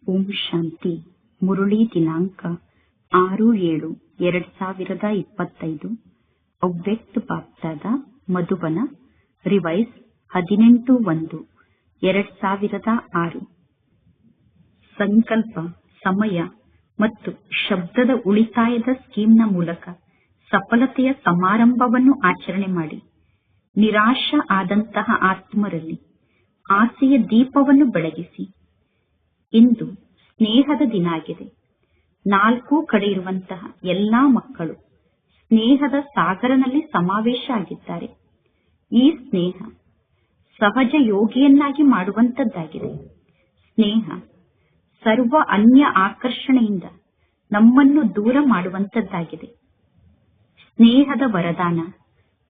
ಓಂ ಶಾಂತಿ. ಮುರುಳಿ ದಿನಾಂಕ 6/7/2025. ಅವ್ಯಕ್ತ ಬಾಪ್ದಾದ ಮಧುಬನ. ರಿವೈಸ್ 18/1/2006. ಸಂಕಲ್ಪ, ಸಮಯ ಮತ್ತು ಶಬ್ದದ ಉಳಿತಾಯದ ಸ್ಕೀಮ್ನ ಮೂಲಕ ಸಫಲತೆಯ ಸಮಾರಂಭವನ್ನು ಆಚರಣೆ ಮಾಡಿ ನಿರಾಶ ಆದಂತಹ ಆತ್ಮರಲ್ಲಿ ಆಸೆಯ ದೀಪವನ್ನು ಬೆಳಗಿಸಿ. ಇಂದು ಸ್ನೇಹದ ದಿನ ಆಗಿದೆ. ನಾಲ್ಕೂ ಕಡೆ ಇರುವಂತಹ ಎಲ್ಲಾ ಮಕ್ಕಳು ಸ್ನೇಹದ ಸಾಗರನಲ್ಲಿ ಸಮಾವೇಶ ಆಗಿದ್ದಾರೆ. ಈ ಸ್ನೇಹ ಸಹಜ ಯೋಗಿಯನ್ನಾಗಿ ಮಾಡುವಂತದ್ದಾಗಿದೆ. ಸ್ನೇಹ ಸರ್ವ ಅನ್ಯ ಆಕರ್ಷಣೆಯಿಂದ ನಮ್ಮನ್ನು ದೂರ ಮಾಡುವಂತದ್ದಾಗಿದೆ. ಸ್ನೇಹದ ವರದಾನ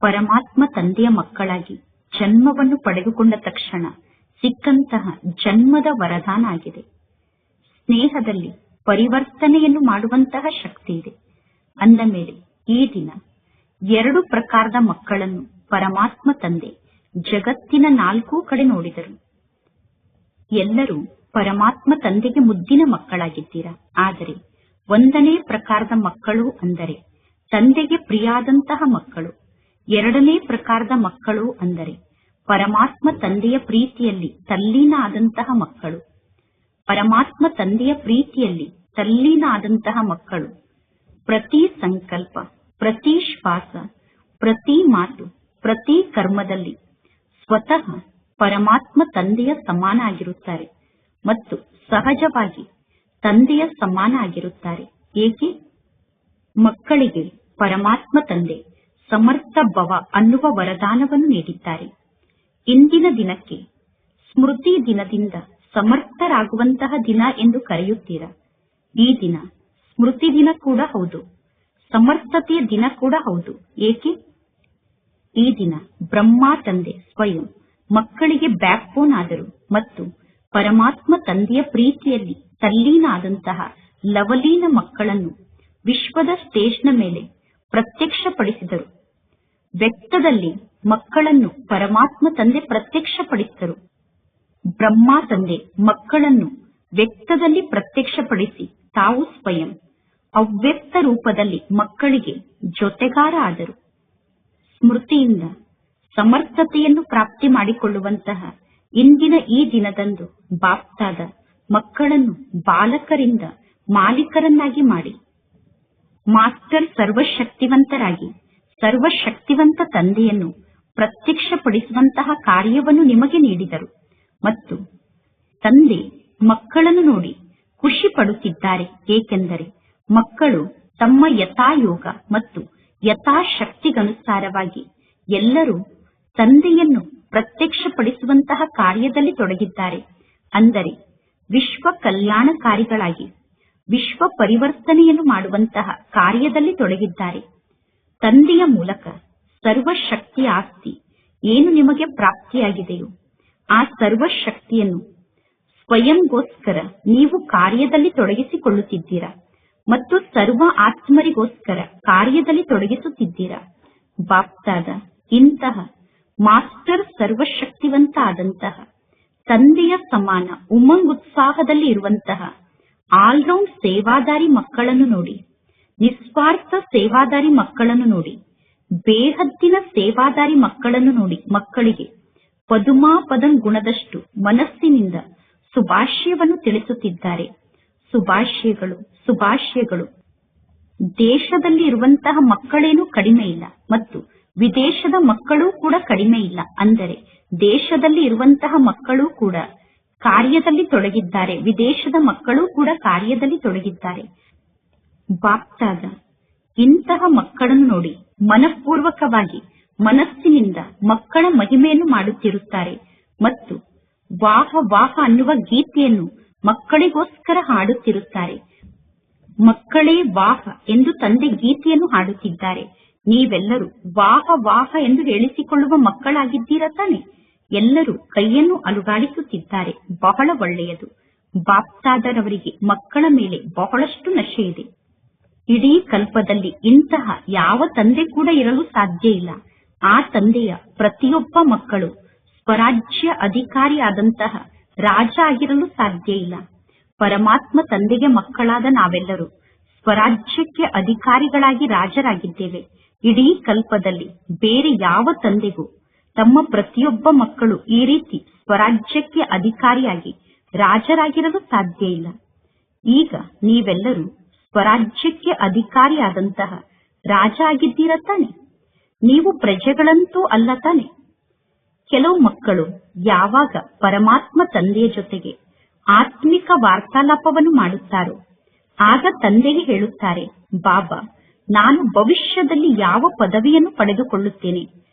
ಪರಮಾತ್ಮ ತಂದೆಯ ಮಕ್ಕಳಾಗಿ ಜನ್ಮವನ್ನು ಪಡೆದುಕೊಂಡ ತಕ್ಷಣ ಸಿಕ್ಕಂತಹ ಜನ್ಮದ ವರದಾನ ಆಗಿದೆ. ಸ್ನೇಹದಲ್ಲಿ ಪರಿವರ್ತನೆಯನ್ನು ಮಾಡುವಂತಹ ಶಕ್ತಿ ಇದೆ. ಅಂದ ಮೇಲೆ ಈ ದಿನ 2 ಪ್ರಕಾರದ ಮಕ್ಕಳನ್ನು ಪರಮಾತ್ಮ ತಂದೆ ಜಗತ್ತಿನ 4 ಕಡೆ ನೋಡಿದರು. ಎಲ್ಲರೂ ಪರಮಾತ್ಮ ತಂದೆಗೆ ಮುದ್ದಿನ ಮಕ್ಕಳಾಗಿದ್ದೀರಾ. ಆದರೆ 1ನೇ ಪ್ರಕಾರದ ಮಕ್ಕಳು ಅಂದರೆ ತಂದೆಗೆ ಪ್ರಿಯಾದಂತಹ ಮಕ್ಕಳು. 2ನೇ ಪ್ರಕಾರದ ಮಕ್ಕಳು ಅಂದರೆ ಪರಮಾತ್ಮ ತಂದೆಯ ಪ್ರೀತಿಯಲ್ಲಿ ತಲ್ಲೀನ ಆದಂತಹ ಮಕ್ಕಳು. ಪರಮಾತ್ಮ ತಂದೆಯ ಪ್ರೀತಿಯಲ್ಲಿ ತಲ್ಲೀನ ಆದಂತಹ ಮಕ್ಕಳು ಪ್ರತಿ ಸಂಕಲ್ಪ, ಪ್ರತಿ ಶ್ವಾಸ, ಪ್ರತಿ ಮಾತು, ಪ್ರತಿ ಕರ್ಮದಲ್ಲಿ ಸ್ವತಃ ಪರಮಾತ್ಮ ತಂದೆಯ ಸಮಾನ ಆಗಿರುತ್ತಾರೆ ಮತ್ತು ಸಹಜವಾಗಿ ತಂದೆಯ ಸಮಾನ ಆಗಿರುತ್ತಾರೆ. ಏಕೆ? ಮಕ್ಕಳಿಗೆ ಪರಮಾತ್ಮ ತಂದೆ ಸಮರ್ಥ ಭವ ಅನ್ನುವ ವರದಾನವನ್ನು ನೀಡಿದ್ದಾರೆ. ಇಂದಿನ ದಿನಕ್ಕೆ ಸ್ಮೃತಿ ದಿನದಿಂದ ಸಮರ್ಥರಾಗುವಂತಹ ದಿನ ಎಂದು ಕರೆಯುತ್ತೀರಾ. ಈ ದಿನ ಸ್ಮೃತಿ ದಿನ ಕೂಡ ಹೌದು, ಸಮರ್ಥತೆಯ ದಿನ ಕೂಡ ಹೌದು. ಏಕೆ? ಈ ದಿನ ಬ್ರಹ್ಮ ತಂದೆ ಸ್ವಯಂ ಮಕ್ಕಳಿಗೆ ಬ್ಯಾಕ್ ಬೋನ್ ಆದರು ಮತ್ತು ಪರಮಾತ್ಮ ತಂದೆಯ ಪ್ರೀತಿಯಲ್ಲಿ ತಲ್ಲೀನ ಆದಂತಹ ಲವಲೀನ ಮಕ್ಕಳನ್ನು ವಿಶ್ವದ ಸ್ಟೇಜ್ನ ಮೇಲೆ ಪ್ರತ್ಯಕ್ಷಪಡಿಸಿದರು. ವ್ಯಕ್ತದಲ್ಲಿ ಮಕ್ಕಳನ್ನು ಪರಮಾತ್ಮ ತಂದೆ ಪ್ರತ್ಯಕ್ಷಪಡಿಸಿದರು. ಬ್ರಹ್ಮ ತಂದೆ ಮಕ್ಕಳನ್ನು ವ್ಯಕ್ತದಲ್ಲಿ ಪ್ರತ್ಯಕ್ಷಪಡಿಸಿ ತಾವು ಸ್ವಯಂ ಅವ್ಯಕ್ತ ರೂಪದಲ್ಲಿ ಮಕ್ಕಳಿಗೆ ಜೊತೆಗಾರ ಆದರು. ಸ್ಮೃತಿಯಿಂದ ಸಮರ್ಥತೆಯನ್ನು ಪ್ರಾಪ್ತಿ ಮಾಡಿಕೊಳ್ಳುವಂತಹ ಇಂದಿನ ಈ ದಿನದಂದು ಬಾಪ್ತಾದ ಮಕ್ಕಳನ್ನು ಬಾಲಕರಿಂದ ಮಾಲೀಕರನ್ನಾಗಿ ಮಾಡಿ ಮಾಸ್ಟರ್ ಸರ್ವಶಕ್ತಿವಂತರಾಗಿ ಸರ್ವಶಕ್ತಿವಂತ ತಂದೆಯನ್ನು ಪ್ರತ್ಯಕ್ಷಪಡಿಸುವಂತಹ ಕಾರ್ಯವನ್ನು ನಿಮಗೆ ನೀಡಿದರು ಮತ್ತು ತಂದೆ ಮಕ್ಕಳನ್ನು ನೋಡಿ ಖುಷಿ ಪಡುತ್ತಿದ್ದಾರೆ. ಏಕೆಂದರೆ ಮಕ್ಕಳು ತಮ್ಮ ಯಥಾಯೋಗ ಮತ್ತು ಯಥಾಶಕ್ತಿಗನುಸಾರವಾಗಿ ಎಲ್ಲರೂ ತಂದೆಯನ್ನು ಪ್ರತ್ಯಕ್ಷಪಡಿಸುವಂತಹ ಕಾರ್ಯದಲ್ಲಿ ತೊಡಗಿದ್ದಾರೆ. ಅಂದರೆ ವಿಶ್ವ ಕಲ್ಯಾಣಕಾರಿಗಳಾಗಿ ವಿಶ್ವ ಪರಿವರ್ತನೆಯನ್ನು ಮಾಡುವಂತಹ ಕಾರ್ಯದಲ್ಲಿ ತೊಡಗಿದ್ದಾರೆ. ತಂದೆಯ ಮೂಲಕ ಸರ್ವಶಕ್ತಿಯ ಆಸ್ತಿ ಏನು ನಿಮಗೆ ಪ್ರಾಪ್ತಿಯಾಗಿದೆಯೋ ಆ ಸರ್ವಶಕ್ತಿಯನ್ನು ಸ್ವಯಂಗೋಸ್ಕರ ನೀವು ಕಾರ್ಯದಲ್ಲಿ ತೊಡಗಿಸಿಕೊಳ್ಳುತ್ತಿದ್ದೀರಾ ಮತ್ತು ಸರ್ವ ಆತ್ಮರಿಗೋಸ್ಕರ ಕಾರ್ಯದಲ್ಲಿ ತೊಡಗಿಸುತ್ತಿದ್ದೀರಾ. ಬಾಪ್ತಾದ ಇಂತಹ ಮಾಸ್ಟರ್ ಸರ್ವಶಕ್ತಿವಂತ ಆದಂತಹ ತಂದೆಯ ಸಮಾನ ಉಮಂಗ್ ಉತ್ಸಾಹದಲ್ಲಿ ಇರುವಂತಹ ಆಲ್ರೌಂಡ್ ಸೇವಾದಾರಿ ಮಕ್ಕಳನ್ನು ನೋಡಿ, ನಿಸ್ವಾರ್ಥ ಸೇವಾದಾರಿ ಮಕ್ಕಳನ್ನು ನೋಡಿ, ಬೇಹದ್ದಿನ ಸೇವಾದಾರಿ ಮಕ್ಕಳನ್ನು ನೋಡಿ ಮಕ್ಕಳಿಗೆ ಪದುಮಾಪದಂ ಗುಣದಷ್ಟು ಮನಸ್ಸಿನಿಂದ ಶುಭಾಶಯವನ್ನು ತಿಳಿಸುತ್ತಿದ್ದಾರೆ. ಶುಭಾಶಯಗಳು, ಶುಭಾಶಯಗಳು. ದೇಶದಲ್ಲಿ ಇರುವಂತಹ ಮಕ್ಕಳೇನೂ ಕಡಿಮೆ ಇಲ್ಲ ಮತ್ತು ವಿದೇಶದ ಮಕ್ಕಳೂ ಕೂಡ ಕಡಿಮೆ ಇಲ್ಲ. ಅಂದರೆ ದೇಶದಲ್ಲಿ ಇರುವಂತಹ ಮಕ್ಕಳೂ ಕೂಡ ಕಾರ್ಯದಲ್ಲಿ ತೊಡಗಿದ್ದಾರೆ, ವಿದೇಶದ ಮಕ್ಕಳೂ ಕೂಡ ಕಾರ್ಯದಲ್ಲಿ ತೊಡಗಿದ್ದಾರೆ. ಬಾಪ್ತಾದ ಇಂತಹ ಮಕ್ಕಳನ್ನು ನೋಡಿ ಮನಪೂರ್ವಕವಾಗಿ ಮನಸ್ಸಿನಿಂದ ಮಕ್ಕಳ ಮಹಿಮೆಯನ್ನು ಮಾಡುತ್ತಿರುತ್ತಾರೆ ಮತ್ತು ವಾಹ ವಾಹ ಅನ್ನುವ ಗೀತೆಯನ್ನು ಮಕ್ಕಳಿಗೋಸ್ಕರ ಹಾಡುತ್ತಿರುತ್ತಾರೆ. ಮಕ್ಕಳೇ ವಾಹ ಎಂದು ತಂದೆ ಗೀತೆಯನ್ನು ಹಾಡುತ್ತಿದ್ದಾರೆ. ನೀವೆಲ್ಲರೂ ವಾಹ ವಾಹ ಎಂದು ಹೇಳಿಸಿಕೊಳ್ಳುವ ಮಕ್ಕಳಾಗಿದ್ದೀರಾ ತಾನೆ? ಎಲ್ಲರೂ ಕೈಯನ್ನು ಅಲುಗಾಡಿಸುತ್ತಿದ್ದಾರೆ. ಬಹಳ ಒಳ್ಳೆಯದು. ಬಾಪ್ತಾದರವರಿಗೆ ಮಕ್ಕಳ ಮೇಲೆ ಬಹಳಷ್ಟು ನಶೆ ಇದೆ. ಇಡೀ ಕಲ್ಪದಲ್ಲಿ ಇಂತಹ ಯಾವ ತಂದೆ ಕೂಡ ಇರಲು ಸಾಧ್ಯ ಇಲ್ಲ. ಆ ತಂದೆಯ ಪ್ರತಿಯೊಬ್ಬ ಮಕ್ಕಳು ಸ್ವರಾಜ್ಯ ಅಧಿಕಾರಿಯಾದಂತಹ ರಾಜ ಆಗಿರಲು ಸಾಧ್ಯ ಇಲ್ಲ. ಪರಮಾತ್ಮ ತಂದೆಗೆ ಮಕ್ಕಳಾದ ನಾವೆಲ್ಲರೂ ಸ್ವರಾಜ್ಯಕ್ಕೆ ಅಧಿಕಾರಿಗಳಾಗಿ ರಾಜರಾಗಿದ್ದೇವೆ. ಇಡೀ ಕಲ್ಪದಲ್ಲಿ ಬೇರೆ ಯಾವ ತಂದೆಗೂ ತಮ್ಮ ಪ್ರತಿಯೊಬ್ಬ ಮಕ್ಕಳು ಈ ರೀತಿ ಸ್ವರಾಜ್ಯಕ್ಕೆ ಅಧಿಕಾರಿಯಾಗಿ ರಾಜರಾಗಿರಲು ಸಾಧ್ಯ ಇಲ್ಲ. ಈಗ ನೀವೆಲ್ಲರೂ ಸ್ವರಾಜ್ಯಕ್ಕೆ ಅಧಿಕಾರಿಯಾದಂತಹ ರಾಜ ಆಗಿದ್ದೀರ ತಾನೆ? ನೀವು ಪ್ರಜೆಗಳಂತೂ ಅಲ್ಲ ತಾನೆ? ಕೆಲವು ಮಕ್ಕಳು ಯಾವಾಗ ಪರಮಾತ್ಮ ತಂದೆಯ ಜೊತೆಗೆ ಆತ್ಮಿಕ ವಾರ್ತಾಲಾಪವನ್ನು ಮಾಡುತ್ತಾರೋ ಆಗ ತಂದೆಗೆ ಹೇಳುತ್ತಾರೆ, ಬಾಬಾ, ನಾನು ಭವಿಷ್ಯದಲ್ಲಿ ಯಾವ ಪದವಿಯನ್ನು ಪಡೆದುಕೊಳ್ಳುತ್ತೇನೆ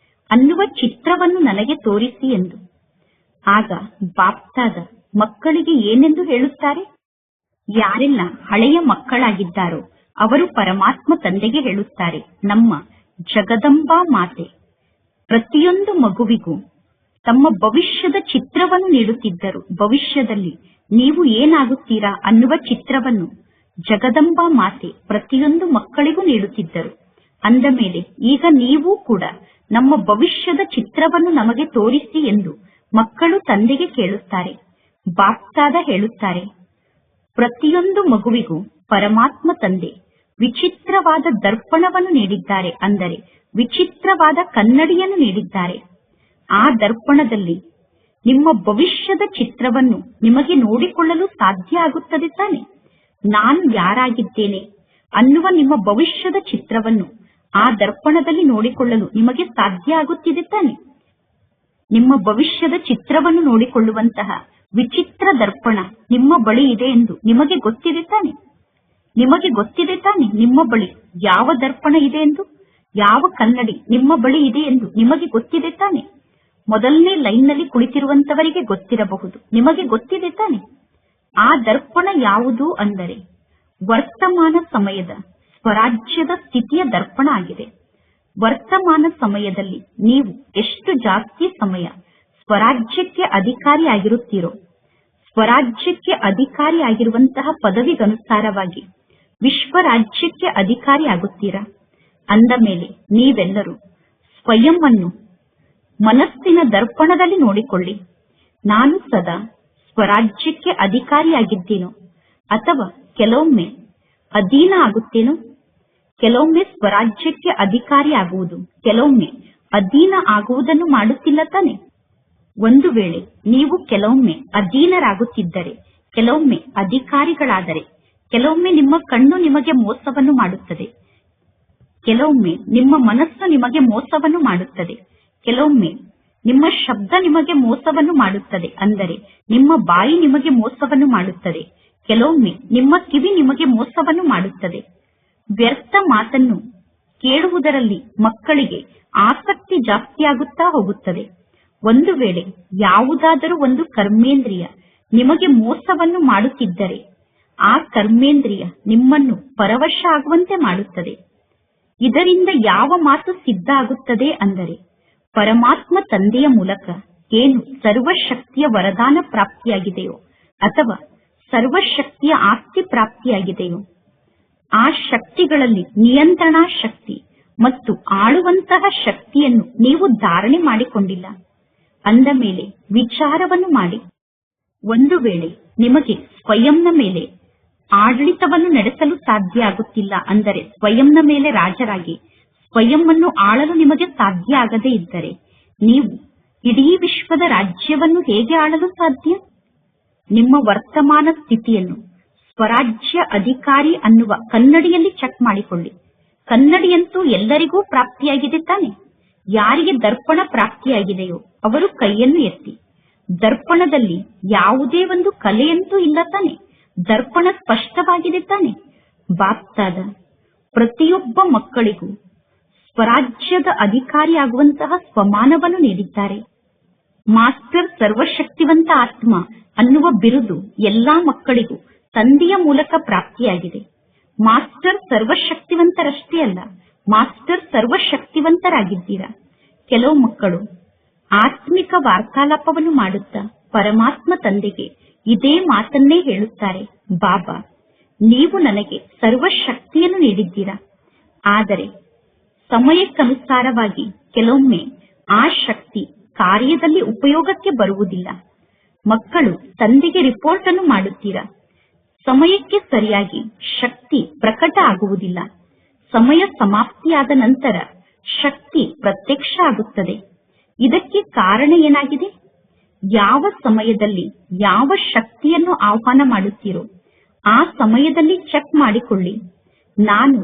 ಅನ್ನುವ ಚಿತ್ರವನ್ನು ನನಗೆ ತೋರಿಸಿ ಎಂದು. ಆಗ ಬಾಪ್ತಾದ ಮಕ್ಕಳಿಗೆ ಏನೆಂದು ಹೇಳುತ್ತಾರೆ? ಯಾರೆಲ್ಲ ಹಳೆಯ ಮಕ್ಕಳಾಗಿದ್ದಾರೋ ಅವರು ಪರಮಾತ್ಮ ತಂದೆಗೆ ಹೇಳುತ್ತಾರೆ, ನಮ್ಮ ಜಗದಂಬಾ ಮಾತೆ ಪ್ರತಿಯೊಂದು ಮಗುವಿಗೂ ತಮ್ಮ ಭವಿಷ್ಯದ ಚಿತ್ರವನ್ನು ನೀಡುತ್ತಿದ್ದರು. ಭವಿಷ್ಯದಲ್ಲಿ ನೀವು ಏನಾಗುತ್ತೀರಾ ಅನ್ನುವ ಚಿತ್ರವನ್ನು ಜಗದಂಬಾ ಮಾತೆ ಪ್ರತಿಯೊಂದು ಮಕ್ಕಳಿಗೂ ನೀಡುತ್ತಿದ್ದರು. ಅಂದ ಮೇಲೆ ಈಗ ನೀವು ಕೂಡ ನಮ್ಮ ಭವಿಷ್ಯದ ಚಿತ್ರವನ್ನು ನಮಗೆ ತೋರಿಸಿ ಎಂದು ಮಕ್ಕಳು ತಂದೆಗೆ ಕೇಳುತ್ತಾರೆ. ಬಾಪ್ತಾದ ಹೇಳುತ್ತಾರೆ, ಪ್ರತಿಯೊಂದು ಮಗುವಿಗೂ ಪರಮಾತ್ಮ ತಂದೆ ವಿಚಿತ್ರವಾದ ದರ್ಪಣವನ್ನು ನೀಡಿದ್ದಾರೆ, ಅಂದರೆ ವಿಚಿತ್ರವಾದ ಕನ್ನಡಿಯನ್ನು ನೀಡಿದ್ದಾರೆ. ಆ ದರ್ಪಣದಲ್ಲಿ ನಿಮ್ಮ ಭವಿಷ್ಯದ ಚಿತ್ರವನ್ನು ನಿಮಗೆ ನೋಡಿಕೊಳ್ಳಲು ಸಾಧ್ಯ ಆಗುತ್ತದೆ ತಾನೆ? ನಾನು ಯಾರಾಗಿದ್ದೇನೆ ಅನ್ನುವ ನಿಮ್ಮ ಭವಿಷ್ಯದ ಚಿತ್ರವನ್ನು ಆ ದರ್ಪಣದಲ್ಲಿ ನೋಡಿಕೊಳ್ಳಲು ನಿಮಗೆ ಸಾಧ್ಯ ಆಗುತ್ತಿದೆ ತಾನೆ? ನಿಮ್ಮ ಭವಿಷ್ಯದ ಚಿತ್ರವನ್ನು ನೋಡಿಕೊಳ್ಳುವಂತಹ ವಿಚಿತ್ರ ದರ್ಪಣ ನಿಮ್ಮ ಬಳಿ ಇದೆ ಎಂದು ನಿಮಗೆ ಗೊತ್ತಿದೆ ತಾನೆ? ನಿಮಗೆ ಗೊತ್ತಿದೆ ತಾನೆ ನಿಮ್ಮ ಬಳಿ ಯಾವ ದರ್ಪಣ ಇದೆ ಎಂದು, ಯಾವ ಕನ್ನಡಿ ನಿಮ್ಮ ಬಳಿ ಇದೆ ಎಂದು ನಿಮಗೆ ಗೊತ್ತಿದೆ ತಾನೆ? ಮೊದಲನೇ ಲೈನ್ನಲ್ಲಿ ಕುಳಿತಿರುವಂತವರಿಗೆ ಗೊತ್ತಿರಬಹುದು, ನಿಮಗೆ ಗೊತ್ತಿದೆ ತಾನೆ? ಆ ದರ್ಪಣ ಯಾವುದು ಅಂದರೆ ವರ್ತಮಾನ ಸಮಯದ ಸ್ವರಾಜ್ಯದ ಸ್ಥಿತಿಯ ದರ್ಪಣ ಆಗಿದೆ. ವರ್ತಮಾನ ಸಮಯದಲ್ಲಿ ನೀವು ಎಷ್ಟು ಜಾಸ್ತಿ ಸಮಯ ಸ್ವರಾಜ್ಯಕ್ಕೆ ಅಧಿಕಾರಿಯಾಗಿರುತ್ತೀರೋ, ಸ್ವರಾಜ್ಯಕ್ಕೆ ಅಧಿಕಾರಿಯಾಗಿರುವಂತಹ ಪದವಿಗನುಸಾರವಾಗಿ ವಿಶ್ವರಾಜ್ಯಕ್ಕೆ ಅಧಿಕಾರಿಯಾಗುತ್ತೀರಾ. ಅಂದ ಮೇಲೆ ನೀವೆಲ್ಲರೂ ಸ್ವಯಂ ಅನ್ನು ಮನಸ್ಸಿನ ದರ್ಪಣದಲ್ಲಿ ನೋಡಿಕೊಳ್ಳಿ. ನಾನು ಸದಾ ಸ್ವರಾಜ್ಯಕ್ಕೆ ಅಧಿಕಾರಿಯಾಗಿದ್ದೇನೋ ಅಥವಾ ಕೆಲವೊಮ್ಮೆ ಅಧೀನ ಆಗುತ್ತೇನೋ? ಕೆಲವೊಮ್ಮೆ ಸ್ವರಾಜ್ಯಕ್ಕೆ ಅಧಿಕಾರಿ ಆಗುವುದು, ಕೆಲವೊಮ್ಮೆ ಅಧೀನ ಆಗುವುದನ್ನು ಮಾಡುತ್ತಿಲ್ಲ ತಾನೆ? ಒಂದು ವೇಳೆ ನೀವು ಕೆಲವೊಮ್ಮೆ ಅಧೀನರಾಗುತ್ತಿದ್ದರೆ, ಕೆಲವೊಮ್ಮೆ ಅಧಿಕಾರಿಗಳಾದರೆ, ಕೆಲವೊಮ್ಮೆ ನಿಮ್ಮ ಕಣ್ಣು ನಿಮಗೆ ಮೋಸವನ್ನು ಮಾಡುತ್ತದೆ, ಕೆಲವೊಮ್ಮೆ ನಿಮ್ಮ ಮನಸ್ಸು ನಿಮಗೆ ಮೋಸವನ್ನು ಮಾಡುತ್ತದೆ, ಕೆಲವೊಮ್ಮೆ ನಿಮ್ಮ ಶಬ್ದ ನಿಮಗೆ ಮೋಸವನ್ನು ಮಾಡುತ್ತದೆ, ಅಂದರೆ ನಿಮ್ಮ ಬಾಯಿ ನಿಮಗೆ ಮೋಸವನ್ನು ಮಾಡುತ್ತದೆ, ಕೆಲವೊಮ್ಮೆ ನಿಮ್ಮ ಕಿವಿ ನಿಮಗೆ ಮೋಸವನ್ನು ಮಾಡುತ್ತದೆ. ವ್ಯರ್ಥ ಮಾತನ್ನು ಕೇಳುವುದರಲ್ಲಿ ಮಕ್ಕಳಿಗೆ ಆಸಕ್ತಿ ಜಾಸ್ತಿಯಾಗುತ್ತಾ ಹೋಗುತ್ತದೆ. ಒಂದು ವೇಳೆ ಯಾವುದಾದರೂ ಒಂದು ಕರ್ಮೇಂದ್ರಿಯ ನಿಮಗೆ ಮೋಸವನ್ನು ಮಾಡುತ್ತಿದ್ದರೆ ಆ ಕರ್ಮೇಂದ್ರಿಯ ನಿಮ್ಮನ್ನು ಪರವಶ ಆಗುವಂತೆ ಮಾಡುತ್ತದೆ. ಇದರಿಂದ ಯಾವ ಮಾತು ಸಿದ್ಧ ಆಗುತ್ತದೆ ಅಂದರೆ ಪರಮಾತ್ಮ ತಂದೆಯ ಮೂಲಕ ಏನು ಸರ್ವಶಕ್ತಿಯ ವರದಾನ ಪ್ರಾಪ್ತಿಯಾಗಿದೆಯೋ ಅಥವಾ ಸರ್ವಶಕ್ತಿಯ ಆಸ್ತಿ ಪ್ರಾಪ್ತಿಯಾಗಿದೆಯೋ ಆ ಶಕ್ತಿಗಳಲ್ಲಿ ನಿಯಂತ್ರಣಾ ಶಕ್ತಿ ಮತ್ತು ಆಳುವಂತಹ ಶಕ್ತಿಯನ್ನು ನೀವು ಧಾರಣೆ ಮಾಡಿಕೊಂಡಿಲ್ಲ. ಅಂದ ಮೇಲೆ ವಿಚಾರವನ್ನು ಮಾಡಿ. ಒಂದು ವೇಳೆ ನಿಮಗೆ ಸ್ವಯಂನ ಮೇಲೆ ಆಡಳಿತವನ್ನು ನಡೆಸಲು ಸಾಧ್ಯ ಆಗುತ್ತಿಲ್ಲ ಅಂದರೆ ಸ್ವಯಂನ ಮೇಲೆ ರಾಜರಾಗಿ ಸ್ವಯಂವನ್ನು ಆಳಲು ನಿಮಗೆ ಸಾಧ್ಯ ಆಗದೇ ಇದ್ದರೆ ನೀವು ಇಡೀ ವಿಶ್ವದ ರಾಜ್ಯವನ್ನು ಹೇಗೆ ಆಳಲು ಸಾಧ್ಯ? ನಿಮ್ಮ ವರ್ತಮಾನ ಸ್ಥಿತಿಯನ್ನು ಸ್ವರಾಜ್ಯ ಅಧಿಕಾರಿ ಅನ್ನುವ ಕನ್ನಡಿಯಲ್ಲಿ ಚೆಕ್ ಮಾಡಿಕೊಳ್ಳಿ. ಕನ್ನಡಿಯಂತೂ ಎಲ್ಲರಿಗೂ ಪ್ರಾಪ್ತಿಯಾಗಿದೆ ತಾನೆ? ಯಾರಿಗೆ ದರ್ಪಣ ಪ್ರಾಪ್ತಿಯಾಗಿದೆಯೋ ಅವರು ಕೈಯನ್ನು ಎತ್ತಿ. ದರ್ಪಣದಲ್ಲಿ ಯಾವುದೇ ಒಂದು ಕಲೆಯಂತೂ ಇಲ್ಲ ತಾನೆ? ದರ್ಪಣ ಸ್ಪಷ್ಟವಾಗಿದೆ ತಾನೆ? ಬಾಪ್ತಾದ ಪ್ರತಿಯೊಬ್ಬ ಮಕ್ಕಳಿಗೂ ಸ್ವರಾಜ್ಯದ ಅಧಿಕಾರಿಯಾಗುವಂತಹ ಸ್ವಮಾನವನ್ನು ನೀಡಿದ್ದಾರೆ. ಮಾಸ್ಟರ್ ಸರ್ವಶಕ್ತಿವಂತ ಆತ್ಮ ಅನ್ನುವ ಬಿರುದು ಎಲ್ಲಾ ಮಕ್ಕಳಿಗೂ ತಂದೆಯ ಮೂಲಕ ಪ್ರಾಪ್ತಿಯಾಗಿದೆ. ಮಾಸ್ಟರ್ ಸರ್ವಶಕ್ತಿವಂತರಷ್ಟೇ ಅಲ್ಲ, ಮಾಸ್ಟರ್ ಸರ್ವಶಕ್ತಿವಂತರಾಗಿದ್ದೀರಾ. ಕೆಲವು ಮಕ್ಕಳು ಆತ್ಮಿಕ ವಾರ್ತಾಲಾಪವನ್ನು ಮಾಡುತ್ತಾ ಪರಮಾತ್ಮ ತಂದೆಗೆ ಇದೇ ಮಾತನ್ನೇ ಹೇಳುತ್ತಾರೆ, ಬಾಬಾ, ನೀವು ನನಗೆ ಸರ್ವಶಕ್ತಿಯನ್ನು ನೀಡಿದ್ದೀರಾ. ಆದರೆ ಸಮಯಕ್ಕನುಸಾರವಾಗಿ ಕೆಲವೊಮ್ಮೆ ಆ ಶಕ್ತಿ ಕಾರ್ಯದಲ್ಲಿ ಉಪಯೋಗಕ್ಕೆ ಬರುವುದಿಲ್ಲ. ಮಕ್ಕಳು ತಂದೆಗೆ ರಿಪೋರ್ಟ್ ಅನ್ನು ಮಾಡುತ್ತೀರಾ, ಸಮಯಕ್ಕೆ ಸರಿಯಾಗಿ ಶಕ್ತಿ ಪ್ರಕಟ ಆಗುವುದಿಲ್ಲ. ಸಮಯ ಸಮಾಪ್ತಿಯಾದ ನಂತರ ಶಕ್ತಿ ಪ್ರತ್ಯಕ್ಷ ಆಗುತ್ತದೆ. ಇದಕ್ಕೆ ಕಾರಣ ಏನಾಗಿದೆ? ಯಾವ ಸಮಯದಲ್ಲಿ ಯಾವ ಶಕ್ತಿಯನ್ನು ಆಹ್ವಾನ ಮಾಡುತ್ತೀರೋ ಆ ಸಮಯದಲ್ಲಿ ಚೆಕ್ ಮಾಡಿಕೊಳ್ಳಿ. ನಾನು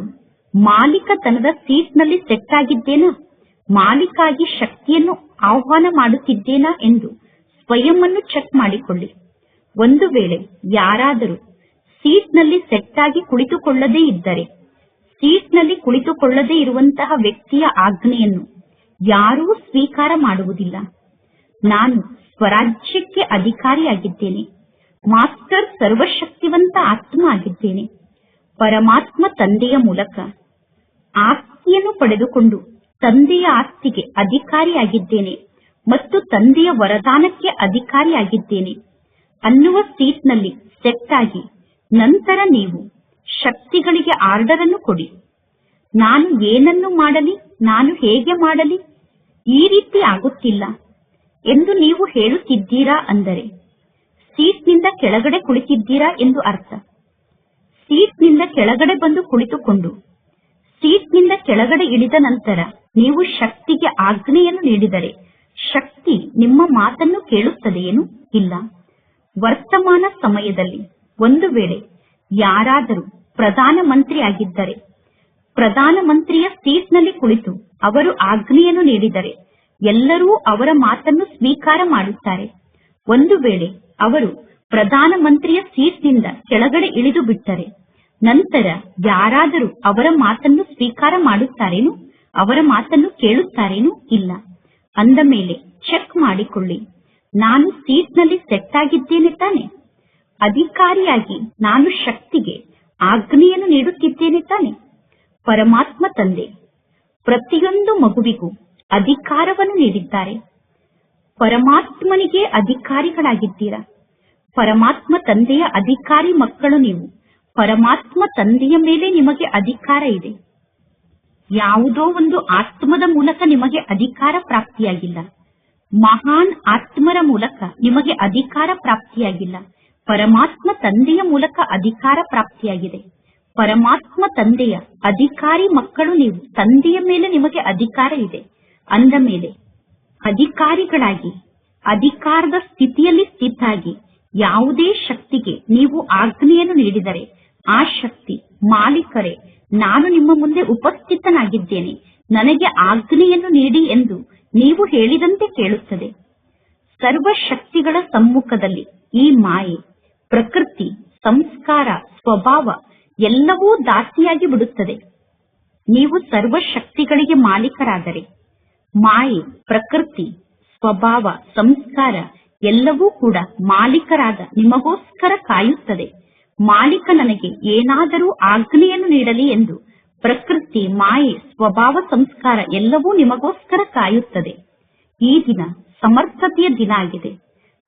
ಮಾಲೀಕತನದ ಸೀಟ್ನಲ್ಲಿ ಸೆಟ್ ಆಗಿದ್ದೇನಾ, ಮಾಲೀಕಾಗಿ ಶಕ್ತಿಯನ್ನು ಆಹ್ವಾನ ಮಾಡುತ್ತಿದ್ದೇನಾ ಎಂದು ಸ್ವಯಂವನ್ನು ಚೆಕ್ ಮಾಡಿಕೊಳ್ಳಿ. ಒಂದು ವೇಳೆ ಯಾರಾದರೂ ಸೀಟ್ನಲ್ಲಿ ಸೆಟ್ ಆಗಿ ಕುಳಿತುಕೊಳ್ಳದೇ ಇದ್ದರೆ, ಸೀಟ್ನಲ್ಲಿ ಕುಳಿತುಕೊಳ್ಳದೇ ಇರುವಂತಹ ವ್ಯಕ್ತಿಯ ಆಜ್ಞೆಯನ್ನು ಯಾರೂ ಸ್ವೀಕಾರ ಮಾಡುವುದಿಲ್ಲ. ನಾನು ಸ್ವರಾಜ್ಯಕ್ಕೆ ಅಧಿಕಾರಿಯಾಗಿದ್ದೇನೆ, ಮಾಸ್ಟರ್ ಸರ್ವಶಕ್ತಿವಂತ ಆತ್ಮ ಆಗಿದ್ದೇನೆ, ಪರಮಾತ್ಮ ತಂದೆಯ ಮೂಲಕ ಆಸ್ತಿಯನ್ನು ಪಡೆದುಕೊಂಡು ತಂದೆಯ ಆಸ್ತಿಗೆ ಅಧಿಕಾರಿಯಾಗಿದ್ದೇನೆ ಮತ್ತು ತಂದೆಯ ವರದಾನಕ್ಕೆ ಅಧಿಕಾರಿಯಾಗಿದ್ದೇನೆ ಅನ್ನುವ ಸೀಟ್ನಲ್ಲಿ ಸೆಟ್ ಆಗಿ ನಂತರ ನೀವು ಶಕ್ತಿಗಳಿಗೆ ಆರ್ಡರ್ ಅನ್ನು ಕೊಡಿ. ನಾನು ಏನನ್ನು ಮಾಡಲಿ, ನಾನು ಹೇಗೆ ಮಾಡಲಿ, ಈ ರೀತಿ ಆಗುತ್ತಿಲ್ಲ ಎಂದು ನೀವು ಹೇಳುತ್ತಿದ್ದೀರಾ ಅಂದರೆ ಸೀಟ್ನಿಂದ ಕೆಳಗಡೆ ಕುಳಿತಿದ್ದೀರಾ ಎಂದು ಅರ್ಥ. ಸೀಟ್ನಿಂದ ಕೆಳಗಡೆ ಬಂದು ಕುಳಿತುಕೊಂಡು ಸೀಟ್ನಿಂದ ಕೆಳಗಡೆ ಇಳಿದ ನಂತರ ನೀವು ಶಕ್ತಿಗೆ ಆಜ್ಞೆಯನ್ನು ನೀಡಿದರೆ ಶಕ್ತಿ ನಿಮ್ಮ ಮಾತನ್ನು ಕೇಳುತ್ತದೆಯೇನು? ಇಲ್ಲ. ವರ್ತಮಾನ ಸಮಯದಲ್ಲಿ ಒಂದು ವೇಳೆ ಯಾರಾದರೂ ಪ್ರಧಾನಮಂತ್ರಿ ಆಗಿದ್ದರೆ, ಪ್ರಧಾನಮಂತ್ರಿಯ ಸೀಟ್ನಲ್ಲಿ ಕುಳಿತು ಅವರು ಆಜ್ಞೆಯನ್ನು ನೀಡಿದರೆ ಎಲ್ಲರೂ ಅವರ ಮಾತನ್ನು ಸ್ವೀಕಾರ ಮಾಡುತ್ತಾರೆ. ಒಂದು ವೇಳೆ ಅವರು ಪ್ರಧಾನಮಂತ್ರಿಯ ಸೀಟ್ನಿಂದ ಕೆಳಗಡೆ ಇಳಿದು ಬಿಟ್ಟರೆ ನಂತರ ಯಾರಾದರೂ ಅವರ ಮಾತನ್ನು ಸ್ವೀಕಾರ ಮಾಡುತ್ತಾರೇನು? ಅವರ ಮಾತನ್ನು ಕೇಳುತ್ತಾರೇನು? ಇಲ್ಲ. ಅಂದ ಮೇಲೆ ಚೆಕ್ ಮಾಡಿಕೊಳ್ಳಿ, ನಾನು ಸೀಟ್ನಲ್ಲಿ ಸೆಟ್ ಆಗಿದ್ದೇನೆ ತಾನೆ? ಅಧಿಕಾರಿಯಾಗಿ ನಾನು ಶಕ್ತಿಗೆ ಆಜ್ಞೆಯನ್ನು ನೀಡುತ್ತಿದ್ದೇನೆ ತಾನೆ? ಪರಮಾತ್ಮ ತಂದೆ ಪ್ರತಿಯೊಂದು ಮಗುವಿಗೂ ಅಧಿಕಾರವನ್ನು ನೀಡಿದ್ದಾರೆ. ಪರಮಾತ್ಮನಿಗೆ ಅಧಿಕಾರಿಗಳಾಗಿದ್ದೀರಾ. ಪರಮಾತ್ಮ ತಂದೆಯ ಅಧಿಕಾರಿ ಮಕ್ಕಳು ನೀವು. ಪರಮಾತ್ಮ ತಂದೆಯ ಮೇಲೆ ನಿಮಗೆ ಅಧಿಕಾರ ಇದೆ. ಯಾವುದೋ ಒಂದು ಆತ್ಮದ ಮೂಲಕ ನಿಮಗೆ ಅಧಿಕಾರ ಪ್ರಾಪ್ತಿಯಾಗಿಲ್ಲ. ಮಹಾನ್ ಆತ್ಮರ ಮೂಲಕ ನಿಮಗೆ ಅಧಿಕಾರ ಪ್ರಾಪ್ತಿಯಾಗಿಲ್ಲ. ಪರಮಾತ್ಮ ತಂದೆಯ ಮೂಲಕ ಅಧಿಕಾರ ಪ್ರಾಪ್ತಿಯಾಗಿದೆ. ಪರಮಾತ್ಮ ತಂದೆಯ ಅಧಿಕಾರಿ ಮಕ್ಕಳು ನೀವು. ತಂದೆಯ ಮೇಲೆ ನಿಮಗೆ ಅಧಿಕಾರ ಇದೆ. ಅಂದ ಮೇಲೆ ಅಧಿಕಾರಿಗಳಾಗಿ ಅಧಿಕಾರದ ಸ್ಥಿತಿಯಲ್ಲಿ ಸ್ಥಿತಾಗಿ ಯಾವುದೇ ಶಕ್ತಿಗೆ ನೀವು ಆಜ್ಞೆಯನ್ನು ನೀಡಿದರೆ ಆ ಶಕ್ತಿ ಮಾಲೀಕರೇ, ನಾನು ನಿಮ್ಮ ಮುಂದೆ ಉಪಸ್ಥಿತನಾಗಿದ್ದೇನೆ, ನನಗೆ ಆಜ್ಞೆಯನ್ನು ನೀಡಿ ಎಂದು ನೀವು ಹೇಳಿದಂತೆ ಕೇಳುತ್ತದೆ. ಸರ್ವ ಶಕ್ತಿಗಳ ಸಮ್ಮುಖದಲ್ಲಿ ಈ ಮಾಯೆ, ಪ್ರಕೃತಿ, ಸಂಸ್ಕಾರ, ಸ್ವಭಾವ ಎಲ್ಲವೂ ದಾಸಿಯಾಗಿ ಬಿಡುತ್ತದೆ. ನೀವು ಸರ್ವ ಶಕ್ತಿಗಳಿಗೆ ಮಾಲೀಕರಾದರೆ ಮಾಯೆ, ಪ್ರಕೃತಿ, ಸ್ವಭಾವ, ಸಂಸ್ಕಾರ ಎಲ್ಲವೂ ಕೂಡ ಮಾಲೀಕರಾದ ನಿಮಗೋಸ್ಕರ ಕಾಯುತ್ತದೆ. ಮಾಲೀಕ ನನಗೆ ಏನಾದರೂ ಆಜ್ಞೆಯನ್ನು ನೀಡಲಿ ಎಂದು ಪ್ರಕೃತಿ, ಮಾಯೆ, ಸ್ವಭಾವ, ಸಂಸ್ಕಾರ ಎಲ್ಲವೂ ನಿಮಗೋಸ್ಕರ ಕಾಯುತ್ತದೆ. ಈ ದಿನ ಸಮರ್ಥತೆಯ ದಿನ ಆಗಿದೆ.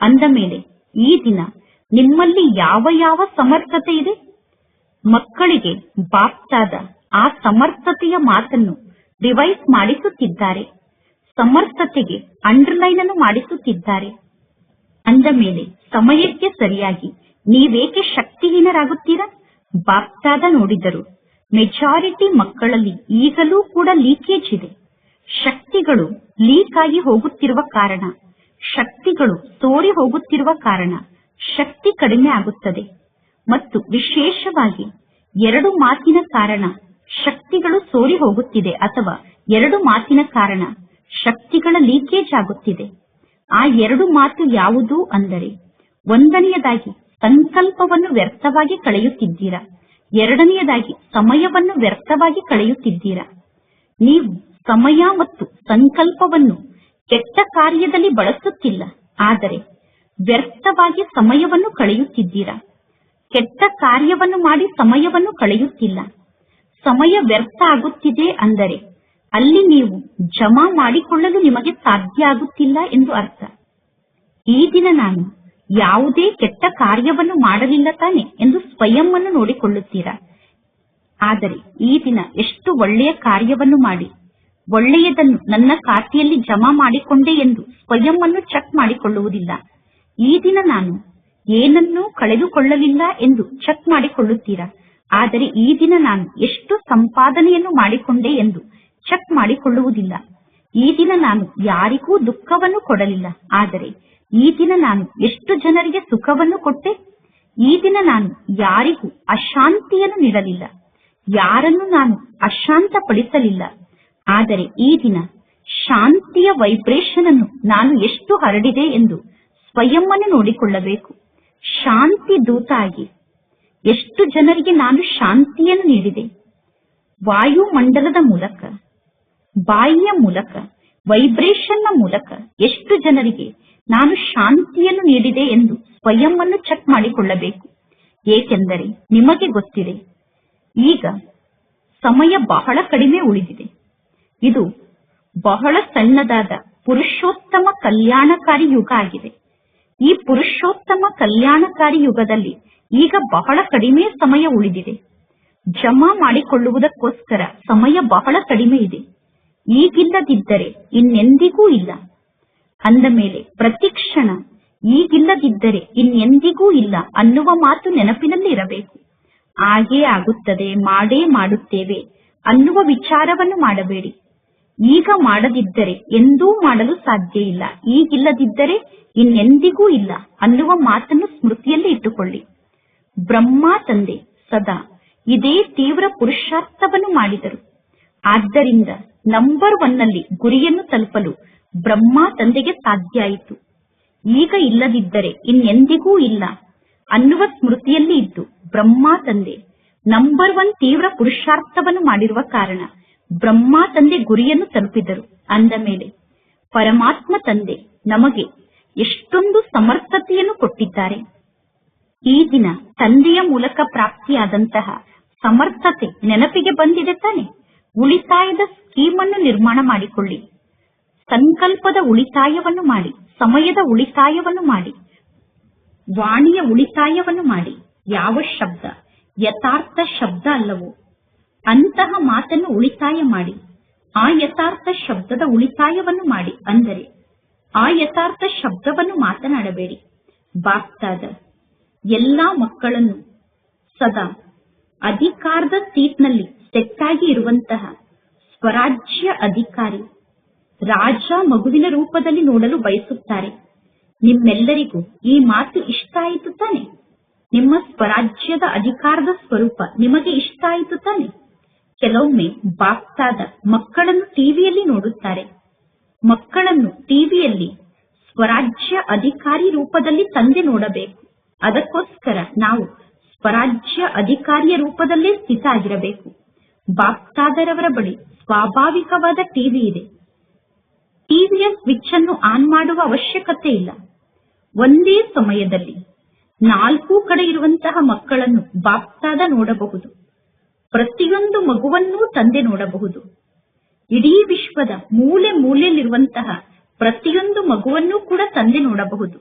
ಅಂದ ಮೇಲೆ ಈ ದಿನ ನಿಮ್ಮಲ್ಲಿ ಯಾವ ಯಾವ ಸಮರ್ಥತೆ ಇದೆ? ಮಕ್ಕಳಿಗೆ ಬಾಪ್ತಾದ ಆ ಸಮರ್ಥತೆಯ ಮಾತನ್ನು ರಿವೈಸ್ ಮಾಡಿಸುತ್ತಿದ್ದಾರೆ. ಸಮರ್ಥತೆಗೆ ಅಂಡರ್ಲೈನ್ ಅನ್ನು ಮಾಡಿಸುತ್ತಿದ್ದಾರೆ. ಅಂದ ಮೇಲೆ ಸಮಯಕ್ಕೆ ಸರಿಯಾಗಿ ನೀವೇಕೆ ಶಕ್ತಿಹೀನರಾಗುತ್ತೀರಾ? ಬಾಪ್ತಾದ ನೋಡಿದರು ಮೆಜಾರಿಟಿ ಮಕ್ಕಳಲ್ಲಿ ಈಗಲೂ ಕೂಡ ಲೀಕೇಜ್ ಇದೆ. ಶಕ್ತಿಗಳು ಲೀಕ್ ಆಗಿ ಹೋಗುತ್ತಿರುವ ಕಾರಣ, ಶಕ್ತಿಗಳು ಸೋರಿ ಹೋಗುತ್ತಿರುವ ಕಾರಣ ಶಕ್ತಿ ಕಡಿಮೆ ಆಗುತ್ತದೆ. ಮತ್ತು ವಿಶೇಷವಾಗಿ 2 ಮಾತಿನ ಕಾರಣ ಶಕ್ತಿಗಳು ಸೋರಿ ಹೋಗುತ್ತಿದೆ, ಅಥವಾ 2 ಮಾತಿನ ಕಾರಣ ಶಕ್ತಿಗಳ ಲೀಕೇಜ್ ಆಗುತ್ತಿದೆ. ಆ 2 ಮಾತು ಯಾವುದು ಅಂದರೆ, ಒಂದನೆಯದಾಗಿ ಸಂಕಲ್ಪವನ್ನು ವ್ಯರ್ಥವಾಗಿ ಕಳೆಯುತ್ತಿದ್ದೀರಾ, ಎರಡನೆಯದಾಗಿ ಸಮಯವನ್ನು ವ್ಯರ್ಥವಾಗಿ ಕಳೆಯುತ್ತಿದ್ದೀರಾ. ನೀವು ಸಮಯ ಮತ್ತು ಸಂಕಲ್ಪವನ್ನು ಕೆಟ್ಟ ಕಾರ್ಯದಲ್ಲಿ ಬಳಸುತ್ತಿಲ್ಲ, ಆದರೆ ವ್ಯರ್ಥವಾಗಿ ಸಮಯವನ್ನು ಕಳೆಯುತ್ತಿದ್ದೀರಾ. ಕೆಟ್ಟ ಕಾರ್ಯವನ್ನು ಮಾಡಿ ಸಮಯವನ್ನು ಕಳೆಯುತ್ತಿಲ್ಲ. ಸಮಯ ವ್ಯರ್ಥ ಆಗುತ್ತಿದೆ ಅಂದರೆ ಅಲ್ಲಿ ನೀವು ಜಮಾ ಮಾಡಿಕೊಳ್ಳಲು ನಿಮಗೆ ಸಾಧ್ಯ ಆಗುತ್ತಿಲ್ಲ ಎಂದು ಅರ್ಥ. ಈ ದಿನ ನಾನು ಯಾವುದೇ ಕೆಟ್ಟ ಕಾರ್ಯವನ್ನು ಮಾಡಲಿಲ್ಲ ತಾನೆ ಎಂದು ಸ್ವಯಂ ಅನ್ನು ನೋಡಿಕೊಳ್ಳುತ್ತೀರಾ. ಆದರೆ ಈ ದಿನ ಎಷ್ಟು ಒಳ್ಳೆಯ ಕಾರ್ಯವನ್ನು ಮಾಡಿ ಒಳ್ಳೆಯದನ್ನು ನನ್ನ ಖಾತೆಯಲ್ಲಿ ಜಮಾ ಮಾಡಿಕೊಂಡೆ ಎಂದು ಸ್ವಯಂ ಅನ್ನು ಚೆಕ್ ಮಾಡಿಕೊಳ್ಳುವುದಿಲ್ಲ. ಈ ದಿನ ನಾನು ಏನನ್ನೂ ಕಳೆದುಕೊಳ್ಳಲಿಲ್ಲ ಎಂದು ಚೆಕ್ ಮಾಡಿಕೊಳ್ಳುತ್ತೀರಾ. ಆದರೆ ಈ ದಿನ ನಾನು ಎಷ್ಟು ಸಂಪಾದನೆಯನ್ನು ಮಾಡಿಕೊಂಡೆ ಎಂದು ಚೆಕ್ ಮಾಡಿಕೊಳ್ಳುವುದಿಲ್ಲ. ಈ ದಿನ ನಾನು ಯಾರಿಗೂ ದುಃಖವನ್ನು ಕೊಡಲಿಲ್ಲ, ಆದರೆ ಈ ದಿನ ನಾನು ಎಷ್ಟು ಜನರಿಗೆ ಸುಖವನ್ನು ಕೊಟ್ಟೆ. ಈ ದಿನ ನಾನು ಯಾರಿಗೂ ಅಶಾಂತಿಯನ್ನು ನೀಡಲಿಲ್ಲ, ಯಾರನ್ನು ನಾನು ಅಶಾಂತಪಡಿಸಲಿಲ್ಲ. ಆದರೆ ಈ ದಿನ ಶಾಂತಿಯ ವೈಬ್ರೇಷನ್ ಅನ್ನು ನಾನು ಎಷ್ಟು ಹರಡಿದೆ ಎಂದು ಸ್ವಯಂ ಅನ್ನು ನೋಡಿಕೊಳ್ಳಬೇಕು. ಶಾಂತಿ ದೂತ ಆಗಿ ಎಷ್ಟು ಜನರಿಗೆ ನಾನು ಶಾಂತಿಯನ್ನು ನೀಡಿದೆ. ವಾಯುಮಂಡಲದ ಮೂಲಕ, ಬಾಯಿಯ ಮೂಲಕ, ವೈಬ್ರೇಷನ್ನ ಮೂಲಕ ಎಷ್ಟು ಜನರಿಗೆ ನಾನು ಶಾಂತಿಯನ್ನು ನೀಡಿದೆ ಎಂದು ಸ್ವಯಂ ಅನ್ನು ಚೆಕ್ ಮಾಡಿಕೊಳ್ಳಬೇಕು. ಏಕೆಂದರೆ ನಿಮಗೆ ಗೊತ್ತಿದೆ, ಈಗ ಸಮಯ ಬಹಳ ಕಡಿಮೆ ಉಳಿದಿದೆ. ಇದು ಬಹಳ ಸಣ್ಣದಾದ ಪುರುಷೋತ್ತಮ ಕಲ್ಯಾಣಕಾರಿ ಯುಗ ಆಗಿದೆ. ಈ ಪುರುಷೋತ್ತಮ ಕಲ್ಯಾಣಕಾರಿ ಯುಗದಲ್ಲಿ ಈಗ ಬಹಳ ಕಡಿಮೆ ಸಮಯ ಉಳಿದಿದೆ. ಜಮಾ ಮಾಡಿಕೊಳ್ಳುವುದಕ್ಕೋಸ್ಕರ ಸಮಯ ಬಹಳ ಕಡಿಮೆ ಇದೆ. ಈಗಿಲ್ಲದಿದ್ದರೆ ಇನ್ನೆಂದಿಗೂ ಇಲ್ಲ. ಅಂದ ಮೇಲೆ ಪ್ರತಿ ಕ್ಷಣ ಈಗಿಲ್ಲದಿದ್ದರೆ ಇನ್ನೆಂದಿಗೂ ಇಲ್ಲ ಅನ್ನುವ ಮಾತು ನೆನಪಿನಲ್ಲಿ ಇರಬೇಕು. ಹಾಗೇ ಆಗುತ್ತದೆ, ಮಾಡೇ ಮಾಡುತ್ತೇವೆ ಅನ್ನುವ ವಿಚಾರವನ್ನು ಮಾಡಬೇಡಿ. ಈಗ ಮಾಡದಿದ್ದರೆ ಎಂದೂ ಮಾಡಲು ಸಾಧ್ಯ ಇಲ್ಲ, ಈಗಿಲ್ಲದಿದ್ದರೆ ಇನ್ನೆಂದಿಗೂ ಇಲ್ಲ ಅನ್ನುವ ಮಾತನ್ನು ಸ್ಮೃತಿಯಲ್ಲಿ ಇಟ್ಟುಕೊಳ್ಳಿ. ಬ್ರಹ್ಮ ತಂದೆ ಸದಾ ಇದೇ ತೀವ್ರ ಪುರುಷಾರ್ಥವನ್ನು ಮಾಡಿದರು. ಆದ್ದರಿಂದ ನಂಬರ್ 1 ನಲ್ಲಿ ಗುರಿಯನ್ನು ತಲುಪಲು ಬ್ರಹ್ಮ ತಂದೆಗೆ ಸಾಧ್ಯ ಆಯಿತು. ಈಗ ಇಲ್ಲದಿದ್ದರೆ ಇನ್ನೆಂದಿಗೂ ಇಲ್ಲ ಅನ್ನುವ ಸ್ಮೃತಿಯಲ್ಲಿ ಇದ್ದು ಬ್ರಹ್ಮ ತಂದೆ ನಂಬರ್ 1 ತೀವ್ರ ಪುರುಷಾರ್ಥವನ್ನು ಮಾಡಿರುವ ಕಾರಣ ಬ್ರಹ್ಮ ತಂದೆ ಗುರಿಯನ್ನು ತಲುಪಿದರು. ಅಂದ ಮೇಲೆ ಪರಮಾತ್ಮ ತಂದೆ ನಮಗೆ ಎಷ್ಟೊಂದು ಸಮರ್ಥತೆಯನ್ನು ಕೊಟ್ಟಿದ್ದಾರೆ. ಈ ದಿನ ತಂದೆಯ ಮೂಲಕ ಪ್ರಾಪ್ತಿಯಾದಂತಹ ಸಮರ್ಥತೆ ನೆನಪಿಗೆ ಬಂದಿದೆ ತಾನೆ. ಉಳಿತಾಯದ ಸ್ಕೀಮ್ ಅನ್ನು ನಿರ್ಮಾಣ ಮಾಡಿಕೊಳ್ಳಿ. ಸಂಕಲ್ಪದ ಉಳಿತಾಯವನ್ನು ಮಾಡಿ, ಸಮಯದ ಉಳಿತಾಯವನ್ನು ಮಾಡಿ, ವಾಣಿಯ ಉಳಿತಾಯವನ್ನು ಮಾಡಿ. ಯಾವ ಶಬ್ದ ಯಥಾರ್ಥ ಶಬ್ದ ಅಲ್ಲವೋ ಅಂತಹ ಮಾತನ್ನು ಉಳಿತಾಯ ಮಾಡಿ. ಆ ಯಥಾರ್ಥ ಶಬ್ದದ ಉಳಿತಾಯವನ್ನು ಮಾಡಿ. ಅಂದರೆ ಆ ಯಥಾರ್ಥ ಶಬ್ದವನ್ನು ಮಾತನಾಡಬೇಡಿ. ಬಾಪ್ತಾದ ಎಲ್ಲಾ ಮಕ್ಕಳನ್ನು ಸದಾ ಅಧಿಕಾರದ ಸೀಟ್ನಲ್ಲಿ ಸೆಟ್ ಆಗಿ ಇರುವಂತಹ ಸ್ವರಾಜ್ಯ ಅಧಿಕಾರಿ ರಾಜ ಮಗುವಿನ ರೂಪದಲ್ಲಿ ನೋಡಲು ಬಯಸುತ್ತಾರೆ. ನಿಮ್ಮೆಲ್ಲರಿಗೂ ಈ ಮಾತು ಇಷ್ಟ ಆಯಿತು ತಾನೆ? ನಿಮ್ಮ ಸ್ವರಾಜ್ಯದ ಅಧಿಕಾರದ ಸ್ವರೂಪ ನಿಮಗೆ ಇಷ್ಟ ಆಯಿತು ತಾನೆ? ಕೆಲವೊಮ್ಮೆ ಬಾಪ್ತಾದ ಮಕ್ಕಳನ್ನು ಟಿವಿಯಲ್ಲಿ ನೋಡುತ್ತಾರೆ. ಮಕ್ಕಳನ್ನು ಟಿವಿಯಲ್ಲಿ ಸ್ವರಾಜ್ಯ ಅಧಿಕಾರಿ ರೂಪದಲ್ಲಿ ತಂದೆ ನೋಡಬೇಕು. ಅದಕ್ಕೋಸ್ಕರ ನಾವು ಸ್ವರಾಜ್ಯ ಅಧಿಕಾರಿಯ ರೂಪದಲ್ಲೇ ಸ್ಥಿತ ಆಗಿರಬೇಕು. ಬಾಪ್ತಾದರವರ ಬಳಿ ಸ್ವಾಭಾವಿಕವಾದ ಟಿವಿ ಇದೆ. ಟಿವಿಯ ಸ್ವಿಚ್ ಅನ್ನು ಆನ್ ಮಾಡುವ ಅವಶ್ಯಕತೆ ಇಲ್ಲ. ಒಂದೇ ಸಮಯದಲ್ಲಿ 4 ಕಡೆ ಇರುವಂತಹ ಮಕ್ಕಳನ್ನು ಬಾಪ್ತಾದ ನೋಡಬಹುದು. ಪ್ರತಿಯೊಂದು ಮಗುವನ್ನೂ ತಂದೆ ನೋಡಬಹುದು. ಇಡೀ ವಿಶ್ವದ ಮೂಲೆ ಮೂಲೆಯಲ್ಲಿರುವಂತಹ ಪ್ರತಿಯೊಂದು ಮಗುವನ್ನೂ ಕೂಡ ತಂದೆ ನೋಡಬಹುದು.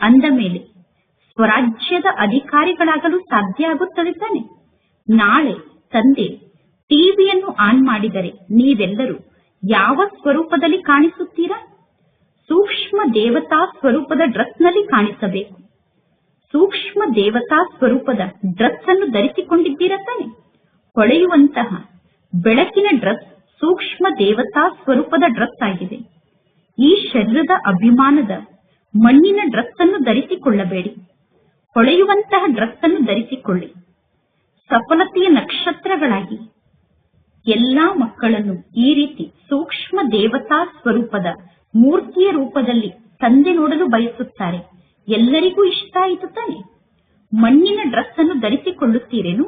ಅಂದ ಮೇಲೆ ಸ್ವರಾಜ್ಯದ ಅಧಿಕಾರಿಗಳಾಗಲು ಸಾಧ್ಯ ಆಗುತ್ತದೆ ತಾನೆ? ನಾಳೆ ತಂದೆ ಟಿವಿಯನ್ನು ಆನ್ ಮಾಡಿದರೆ ನೀವೆಲ್ಲರೂ ಯಾವ ಸ್ವರೂಪದಲ್ಲಿ ಕಾಣಿಸುತ್ತೀರಾ? ಸೂಕ್ಷ್ಮ ದೇವತಾ ಸ್ವರೂಪದ ಡ್ರೆಸ್ನಲ್ಲಿ ಕಾಣಿಸಬೇಕು. ಸೂಕ್ಷ್ಮ ದೇವತಾ ಸ್ವರೂಪದ ಡ್ರೆಸ್ ಅನ್ನು ಧರಿಸಿಕೊಂಡಿದ್ದೀರಾ ತಾನೆ? ಹೊಳೆಯುವಂತಹ ಬೆಳಕಿನ ಡ್ರೆಸ್ ಸೂಕ್ಷ್ಮ ದೇವತಾ ಸ್ವರೂಪದ ಡ್ರೆಸ್ ಆಗಿದೆ. ಈ ಶರೀರದ ಅಭಿಮಾನದ ಮಣ್ಣಿನ ಡ್ರೆಸ್ ಅನ್ನು ಧರಿಸಿಕೊಳ್ಳಬೇಡಿ. ಹೊಳೆಯುವಂತಹ ಡ್ರೆಸ್ ಅನ್ನು ಧರಿಸಿಕೊಳ್ಳಿ. ಸಫಲತೆಯ ನಕ್ಷತ್ರಗಳಾಗಿ ಎಲ್ಲಾ ಮಕ್ಕಳನ್ನು ಈ ರೀತಿ ಸೂಕ್ಷ್ಮ ದೇವತಾ ಸ್ವರೂಪದ ಮೂರ್ತಿಯ ರೂಪದಲ್ಲಿ ತಂದೆ ನೋಡಲು ಬಯಸುತ್ತಾರೆ. ಎಲ್ಲರಿಗೂ ಇಷ್ಟ ಆಯಿತು ತಾನೆ? ಮಣ್ಣಿನ ಡ್ರೆಸ್ ಅನ್ನು ಧರಿಸಿಕೊಳ್ಳುತ್ತೀರೇನು?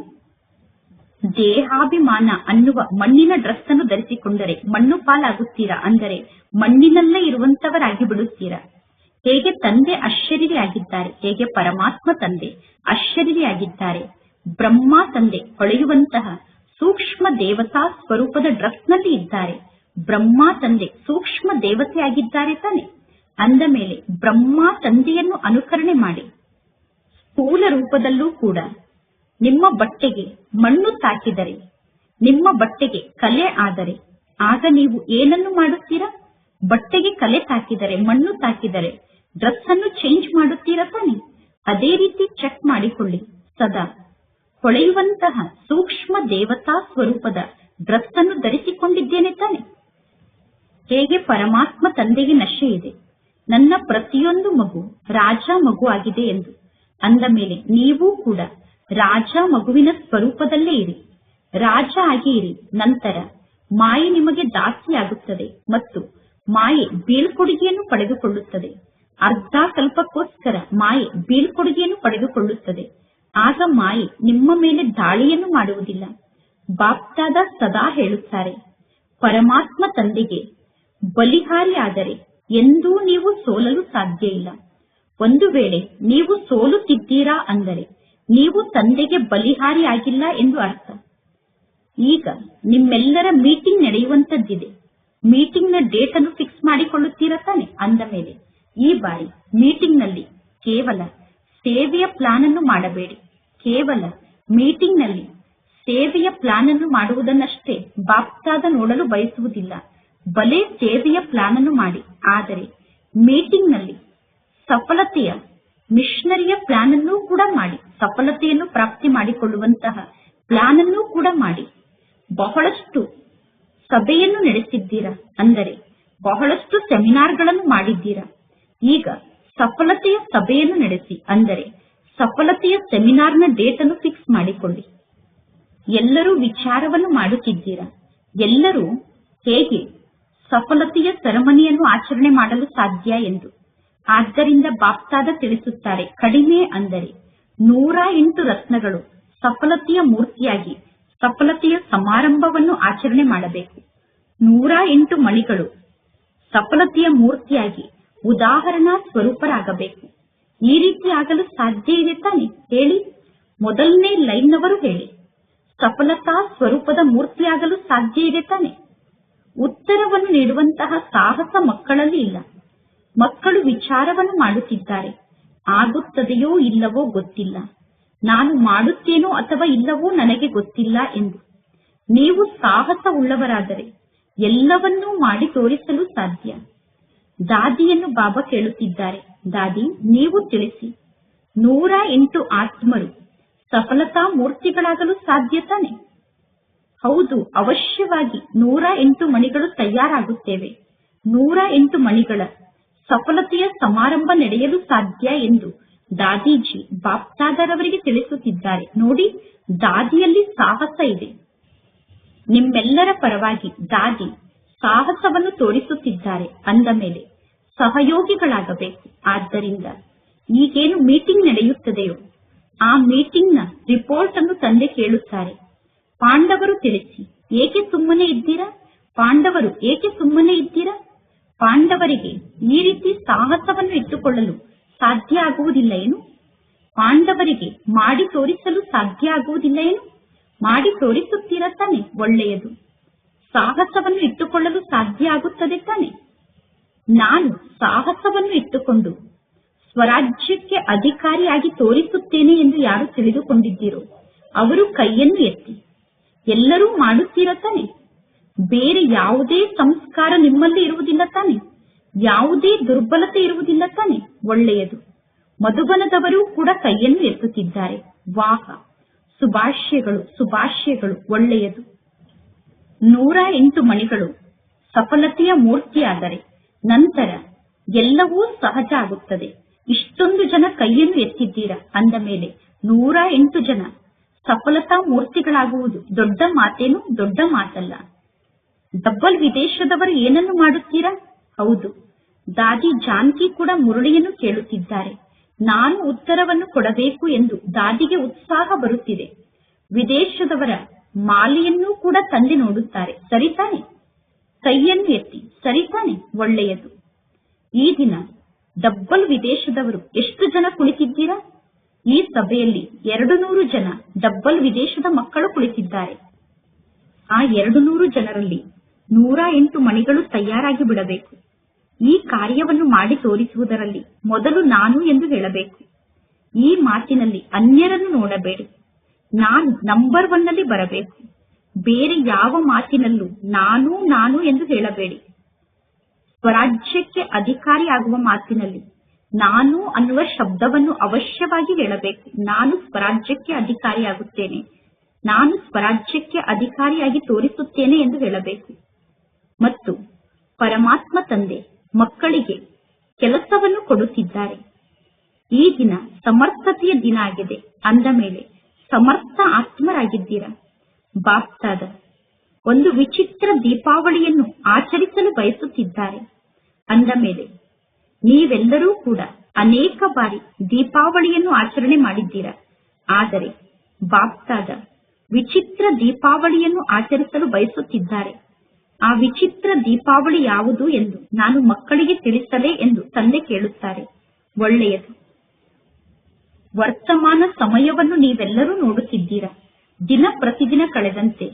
ದೇಹಾಭಿಮಾನ ಅನ್ನುವ ಮಣ್ಣಿನ ಡ್ರೆಸ್ ಅನ್ನು ಧರಿಸಿಕೊಂಡರೆ ಮಣ್ಣು ಪಾಲಾಗುತ್ತೀರಾ? ಅಂದರೆ ಮಣ್ಣಿನಲ್ಲೇ ಇರುವಂತವರಾಗಿ ಬಿಡುತ್ತೀರಾ? ಹೇಗೆ ತಂದೆ ಅಶರೀರಿಯಾಗಿದ್ದಾರೆ, ಹೇಗೆ ಪರಮಾತ್ಮ ತಂದೆ ಅಶರೀರಿಯಾಗಿದ್ದಾರೆ. ಬ್ರಹ್ಮ ತಂದೆ ಹೊಳೆಯುವಂತಹ ಸೂಕ್ಷ್ಮ ದೇವತಾ ಸ್ವರೂಪದ ಡ್ರೆಸ್ನಲ್ಲಿ ಇದ್ದಾರೆ. ಬ್ರಹ್ಮ ತಂದೆ ಸೂಕ್ಷ್ಮ ದೇವತೆಯಾಗಿದ್ದಾರೆ ತಾನೆ? ಅಂದ ಮೇಲೆ ಬ್ರಹ್ಮ ತಂದೆಯನ್ನು ಅನುಕರಣೆ ಮಾಡಿ. ಸ್ಥೂಲ ರೂಪದಲ್ಲೂ ಕೂಡ ನಿಮ್ಮ ಬಟ್ಟೆಗೆ ಮಣ್ಣು ತಾಕಿದರೆ, ನಿಮ್ಮ ಬಟ್ಟೆಗೆ ಕಲೆ ಆದರೆ ಆಗ ನೀವು ಏನನ್ನು ಮಾಡುತ್ತೀರಾ? ಬಟ್ಟೆಗೆ ಕಲೆ ತಾಕಿದರೆ, ಮಣ್ಣು ತಾಕಿದರೆ ಡ್ರೆಸ್ ಅನ್ನು ಚೇಂಜ್ ಮಾಡುತ್ತೀರಾ ತಾನೆ? ಅದೇ ರೀತಿ ಚೆಕ್ ಮಾಡಿಕೊಳ್ಳಿ. ಸದಾ ಹೊಳೆಯುವಂತಹ ಸೂಕ್ಷ್ಮ ದೇವತಾ ಸ್ವರೂಪದ ಡ್ರೆಸ್ ಅನ್ನು ಧರಿಸಿಕೊಂಡಿದ್ದೇನೆ ತಾನೆ. ಹೇಗೆ ಪರಮಾತ್ಮ ತಂದೆಗೆ ನಶೆ ಇದೆ, ನನ್ನ ಪ್ರತಿಯೊಂದು ಮಗು ರಾಜ ಮಗು ಆಗಿದೆ ಎಂದು. ಅಂದ ಮೇಲೆ ನೀವು ಕೂಡ ರಾಜ ಮಗುವಿನ ಸ್ವರೂಪದಲ್ಲೇ ಇರಿ, ರಾಜ ಆಗಿ ಇರಿ. ನಂತರ ಮಾಯೆ ನಿಮಗೆ ದಾಸಿಯಾಗುತ್ತದೆ ಮತ್ತು ಮಾಯೆ ಬೀಳ್ಕೊಡುಗೆಯನ್ನು ಪಡೆದುಕೊಳ್ಳುತ್ತದೆ. ಅರ್ಧ ಕಲ್ಪಕ್ಕೋಸ್ಕರ ಮಾಯೆ ಬೀಳ್ಕೊಡುಗೆಯನ್ನು ಪಡೆದುಕೊಳ್ಳುತ್ತದೆ. ಆಗ ಮಾಯೆ ನಿಮ್ಮ ಮೇಲೆ ದಾಳಿಯನ್ನು ಮಾಡುವುದಿಲ್ಲ. ಬಾಪ್ದಾದ ಸದಾ ಹೇಳುತ್ತಾರೆ, ಪರಮಾತ್ಮ ತಂದೆಗೆ ಬಲಿಹಾರಿ ಆದರೆ ಎಂದೂ ನೀವು ಸೋಲಲು ಸಾಧ್ಯ ಇಲ್ಲ. ಒಂದು ವೇಳೆ ನೀವು ಸೋಲುತ್ತಿದ್ದೀರಾ ಅಂದರೆ ನೀವು ತಂದೆಗೆ ಬಲಿಹಾರಿ ಆಗಿಲ್ಲ ಎಂದು ಅರ್ಥ. ಈಗ ನಿಮ್ಮೆಲ್ಲರ ಮೀಟಿಂಗ್ ನಡೆಯುವಂತದ್ದಿದೆ. ಮೀಟಿಂಗ್ ನ ಡೇಟ್ ಅನ್ನು ಫಿಕ್ಸ್ ಮಾಡಿಕೊಳ್ಳುತ್ತೀರಾ ತಾನೆ. ಅಂದ ಮೇಲೆ ಈ ಬಾರಿ ಮೀಟಿಂಗ್ ನಲ್ಲಿ ಕೇವಲ ಸೇವೆಯ ಪ್ಲಾನ್ ಅನ್ನು ಮಾಡಬೇಡಿ. ಕೇವಲ ಮೀಟಿಂಗ್ ನಲ್ಲಿ ಸೇವೆಯ ಪ್ಲಾನ್ ಅನ್ನು ಮಾಡುವುದನ್ನಷ್ಟೇ ಬಾಪ್ತಾದ ನೋಡಲು ಬಯಸುವುದಿಲ್ಲ. ಬಲೆ ಸೇವೆಯ ಪ್ಲಾನ್ ಅನ್ನು ಮಾಡಿ, ಆದರೆ ಮೀಟಿಂಗ್ ನಲ್ಲಿ ಸಫಲತೆಯ ಮಿಷನರಿಯ ಪ್ಲಾನ್ ಅನ್ನು ಕೂಡ ಮಾಡಿ, ಸಫಲತೆಯನ್ನು ಪ್ರಾಪ್ತಿ ಮಾಡಿಕೊಳ್ಳುವಂತಹ ಪ್ಲಾನ್ ಅನ್ನು ಕೂಡ ಮಾಡಿ. ಬಹಳಷ್ಟು ಸಭೆಯನ್ನು ನಡೆಸಿದ್ದೀರಾ, ಅಂದರೆ ಬಹಳಷ್ಟು ಸೆಮಿನಾರ್ಗಳನ್ನು ಮಾಡಿದ್ದೀರಾ. ಈಗ ಸಫಲತೆಯ ಸಭೆಯನ್ನು ನಡೆಸಿ, ಅಂದರೆ ಸಫಲತೆಯ ಸೆಮಿನಾರ್ನ ಡೇಟ್ ಅನ್ನು ಫಿಕ್ಸ್ ಮಾಡಿಕೊಳ್ಳಿ. ಎಲ್ಲರೂ ವಿಚಾರವನ್ನು ಮಾಡುತ್ತಿದ್ದೀರಾ, ಎಲ್ಲರೂ ಹೇಗೆ ಸಫಲತೆಯ ಸೆರೆಮನಿಯನ್ನು ಆಚರಣೆ ಮಾಡಲು ಸಾಧ್ಯ ಎಂದು. ಆದ್ದರಿಂದ ಬಾಪ್ತಾದ ತಿಳಿಸುತ್ತಾರೆ, ಕಡಿಮೆ ಅಂದರೆ 108 ರತ್ನಗಳು ಸಫಲತೆಯ ಮೂರ್ತಿಯಾಗಿ ಸಫಲತೆಯ ಸಮಾರಂಭವನ್ನು ಆಚರಣೆ ಮಾಡಬೇಕು. 108 ಮಣಿಗಳು ಸಫಲತೆಯ ಮೂರ್ತಿಯಾಗಿ ಉದಾಹರಣಾ ಸ್ವರೂಪರಾಗಬೇಕು. ಈ ರೀತಿ ಆಗಲು ಸಾಧ್ಯ ಇದೆ ತಾನೆ? ಹೇಳಿ. ಮೊದಲನೇ ಲೈನ್ನವರು ಹೇಳಿ, ಸಫಲತಾ ಸ್ವರೂಪದ ಮೂರ್ತಿಯಾಗಲು ಸಾಧ್ಯ ಇದೆ ತಾನೆ? ಉತ್ತರವನ್ನು ನೀಡುವಂತಹ ಸಾಹಸ ಮಕ್ಕಳಲ್ಲಿ ಇಲ್ಲ. ಮಕ್ಕಳು ವಿಚಾರವನ್ನು ಮಾಡುತ್ತಿದ್ದಾರೆ, ಆಗುತ್ತದೆಯೋ ಇಲ್ಲವೋ ಗೊತ್ತಿಲ್ಲ, ನಾನು ಮಾಡುತ್ತೇನೋ ಅಥವಾ ಇಲ್ಲವೋ ನನಗೆ ಗೊತ್ತಿಲ್ಲ ಎಂದು. ನೀವು ಸಾಹಸ ಉಳ್ಳವರಾದರೆ ಎಲ್ಲವನ್ನೂ ಮಾಡಿ ತೋರಿಸಲು ಸಾಧ್ಯ. ದಾದಿಯನ್ನು ಬಾಬಾ ಕೇಳುತ್ತಿದ್ದಾರೆ, ದಾದಿ ನೀವು ತಿಳಿಸಿ, 108 ಆತ್ಮರು ಸಫಲತಾ ಮೂರ್ತಿಗಳಾಗಲು ಸಾಧ್ಯ ತಾನೆ? ಹೌದು, ಅವಶ್ಯವಾಗಿ 108 ಮಣಿಗಳು ತಯಾರಾಗುತ್ತೇವೆ. 108 ಮಣಿಗಳ ಸಫಲತೆಯ ಸಮಾರಂಭ ನಡೆಯಲು ಸಾಧ್ಯ ಎಂದು ದಾದೀಜಿ ಬಾಪ್ತಾದರವರಿಗೆ ತಿಳಿಸುತ್ತಿದ್ದಾರೆ. ನೋಡಿ, ದಾದಿಯಲ್ಲಿ ಸಾಹಸ ಇದೆ. ನಿಮ್ಮೆಲ್ಲರ ಪರವಾಗಿ ದಾದಿ ಸಾಹಸವನ್ನು ತೋರಿಸುತ್ತಿದ್ದಾರೆ. ಅಂದ ಮೇಲೆ ಸಹಯೋಗಿಗಳಾಗಬೇಕು. ಆದ್ದರಿಂದ ಈಗೇನು ಮೀಟಿಂಗ್ ನಡೆಯುತ್ತದೆಯೋ ಆ ಮೀಟಿಂಗ್ ನ ರಿಪೋರ್ಟ್ ಅನ್ನು ತಂದೆ ಕೇಳುತ್ತಾರೆ. ಪಾಂಡವರು ತಿಳಿಸಿ, ಏಕೆ ಸುಮ್ಮನೆ ಇದ್ದೀರಾ? ಪಾಂಡವರು ಏಕೆ ಸುಮ್ಮನೆ ಇದ್ದೀರಾ? ಪಾಂಡವರಿಗೆ ಈ ರೀತಿ ಸಾಹಸವನ್ನು ಇಟ್ಟುಕೊಳ್ಳಲು ಸಾಧ್ಯ ಆಗುವುದಿಲ್ಲ ಏನು? ಪಾಂಡವರಿಗೆ ಮಾಡಿ ತೋರಿಸಲು ಸಾಧ್ಯ ಆಗುವುದಿಲ್ಲ ಏನು? ಮಾಡಿ ತೋರಿಸುತ್ತೀರಾ ತಾನೆ? ಒಳ್ಳೆಯದು. ಸಾಹಸವನ್ನು ಇಟ್ಟುಕೊಳ್ಳಲು ಸಾಧ್ಯ ಆಗುತ್ತದೆ ತಾನೆ? ನಾನು ಸಾಹಸವನ್ನು ಇಟ್ಟುಕೊಂಡು ಸ್ವರಾಜ್ಯಕ್ಕೆ ಅಧಿಕಾರಿಯಾಗಿ ತೋರಿಸುತ್ತೇನೆ ಎಂದು ಯಾರು ತಿಳಿದುಕೊಂಡಿದ್ದೀರೋ ಅವರು ಕೈಯನ್ನು ಎತ್ತಿ. ಎಲ್ಲರೂ ಮಾಡುತ್ತೀರಾ ತಾನೆ? ಬೇರೆ ಯಾವುದೇ ಸಂಸ್ಕಾರ ನಿಮ್ಮಲ್ಲಿ ಇರುವುದಿಲ್ಲ ತಾನೆ? ಯಾವುದೇ ದುರ್ಬಲತೆ ಇರುವುದಿಲ್ಲ ತಾನೆ? ಒಳ್ಳೆಯದು. ಮಧುಬನದವರು ಕೂಡ ಕೈಯನ್ನು ಎತ್ತುತ್ತಿದ್ದಾರೆ. ವಾಹ, ಶುಭಾಶಯಗಳು, ಶುಭಾಶಯಗಳು. ಒಳ್ಳೆಯದು. 108 ಮಣಿಗಳು ಸಫಲತೆಯ ಮೂರ್ತಿಯಾದರೆ ನಂತರ ಎಲ್ಲವೂ ಸಹಜ ಆಗುತ್ತದೆ. ಇಷ್ಟೊಂದು ಜನ ಕೈಯನ್ನು ಎತ್ತಿದ್ದೀರಾ, ಅಂದ ಮೇಲೆ 108 ಜನ ಸಫಲತಾ ಮೂರ್ತಿಗಳಾಗುವುದು ದೊಡ್ಡ ಮಾತೇನು? ದೊಡ್ಡ ಮಾತಲ್ಲ. ಡಬ್ಬಲ್ ವಿದೇಶದವರು ಏನನ್ನು ಮಾಡುತ್ತೀರಾ? ಹೌದು, ದಾದಿ ಜಾನಕಿ ಕೂಡ ಮುರಳಿಯನ್ನು ಕೇಳುತ್ತಿದ್ದಾರೆ. ನಾನು ಉತ್ತರವನ್ನು ಕೊಡಬೇಕು ಎಂದು ದಾದಿಗೆ ಉತ್ಸಾಹ ಬರುತ್ತಿದೆ. ವಿದೇಶದವರ ಮಾಲೆಯನ್ನೂ ಕೂಡ ತಂದೆ ನೋಡುತ್ತಾರೆ. ಸರಿತಾನೆ? ಕೈಯನ್ನು ಎತ್ತಿ. ಸರಿತಾನೆ? ಒಳ್ಳೆಯದು. ಈ ದಿನ ಡಬ್ಬಲ್ ವಿದೇಶದವರು ಎಷ್ಟು ಜನ ಕುಳಿತಿದ್ದೀರಾ? ಈ ಸಭೆಯಲ್ಲಿ 200 ಜನ ಡಬ್ಬಲ್ ವಿದೇಶದ ಮಕ್ಕಳು ಕುಳಿತಿದ್ದಾರೆ. ಆ 200 ಜನರಲ್ಲಿ 108 ಮಣಿಗಳು ತಯಾರಾಗಿ ಬಿಡಬೇಕು. ಈ ಕಾರ್ಯವನ್ನು ಮಾಡಿ ತೋರಿಸುವುದರಲ್ಲಿ ಮೊದಲು ನಾನು ಎಂದು ಹೇಳಬೇಕು. ಈ ಮಾತಿನಲ್ಲಿ ಅನ್ಯರನ್ನು ನೋಡಬೇಡಿ. ನಾನು ನಂಬರ್ 1 ನಲ್ಲಿ ಬರಬೇಕು. ಬೇರೆ ಯಾವ ಮಾತಿನಲ್ಲೂ ನಾನು ನಾನು ಎಂದು ಹೇಳಬೇಡಿ. ಸ್ವರಾಜ್ಯಕ್ಕೆ ಅಧಿಕಾರಿ ಆಗುವ ಮಾತಿನಲ್ಲಿ ನಾನು ಅನ್ನುವ ಶಬ್ದವನ್ನು ಅವಶ್ಯವಾಗಿ ಹೇಳಬೇಕು. ನಾನು ಸ್ವರಾಜ್ಯಕ್ಕೆ ಅಧಿಕಾರಿಯಾಗುತ್ತೇನೆ, ನಾನು ಸ್ವರಾಜ್ಯಕ್ಕೆ ಅಧಿಕಾರಿಯಾಗಿ ತೋರಿಸುತ್ತೇನೆ ಎಂದು ಹೇಳಬೇಕು. ಮತ್ತು ಪರಮಾತ್ಮ ತಂದೆ ಮಕ್ಕಳಿಗೆ ಕೆಲಸವನ್ನು ಕೊಡುತ್ತಿದ್ದಾರೆ. ಈ ದಿನ ಸಮರ್ಥತೆಯ ದಿನ ಆಗಿದೆ. ಅಂದ ಮೇಲೆ ಸಮರ್ಥ ಆತ್ಮರಾಗಿದ್ದೀರಾ. ಬಾಪ್ತಾದ ಒಂದು ವಿಚಿತ್ರ ದೀಪಾವಳಿಯನ್ನು ಆಚರಿಸಲು ಬಯಸುತ್ತಿದ್ದಾರೆ. ಅಂದ ಮೇಲೆ ನೀವೆಲ್ಲರೂ ಕೂಡ ಅನೇಕ ಬಾರಿ ದೀಪಾವಳಿಯನ್ನು ಆಚರಣೆ ಮಾಡಿದ್ದೀರಾ. ಆದರೆ ಬಾಪ್ತಾದ ವಿಚಿತ್ರ ದೀಪಾವಳಿಯನ್ನು ಆಚರಿಸಲು ಬಯಸುತ್ತಿದ್ದಾರೆ. ಆ ವಿಚಿತ್ರ ದೀಪಾವಳಿ ಯಾವುದು ಎಂದು ನಾನು ಮಕ್ಕಳಿಗೆ ತಿಳಿಸಲೇ ಎಂದು ತಂದೆ ಕೇಳುತ್ತಾರೆ. ಒಳ್ಳೆಯದು. ವರ್ತಮಾನ ಸಮಯವನ್ನು ನೀವೆಲ್ಲರೂ ನೋಡುತ್ತಿದ್ದೀರಾ. ದಿನ ಪ್ರತಿದಿನ ಕಳೆದಂತೆ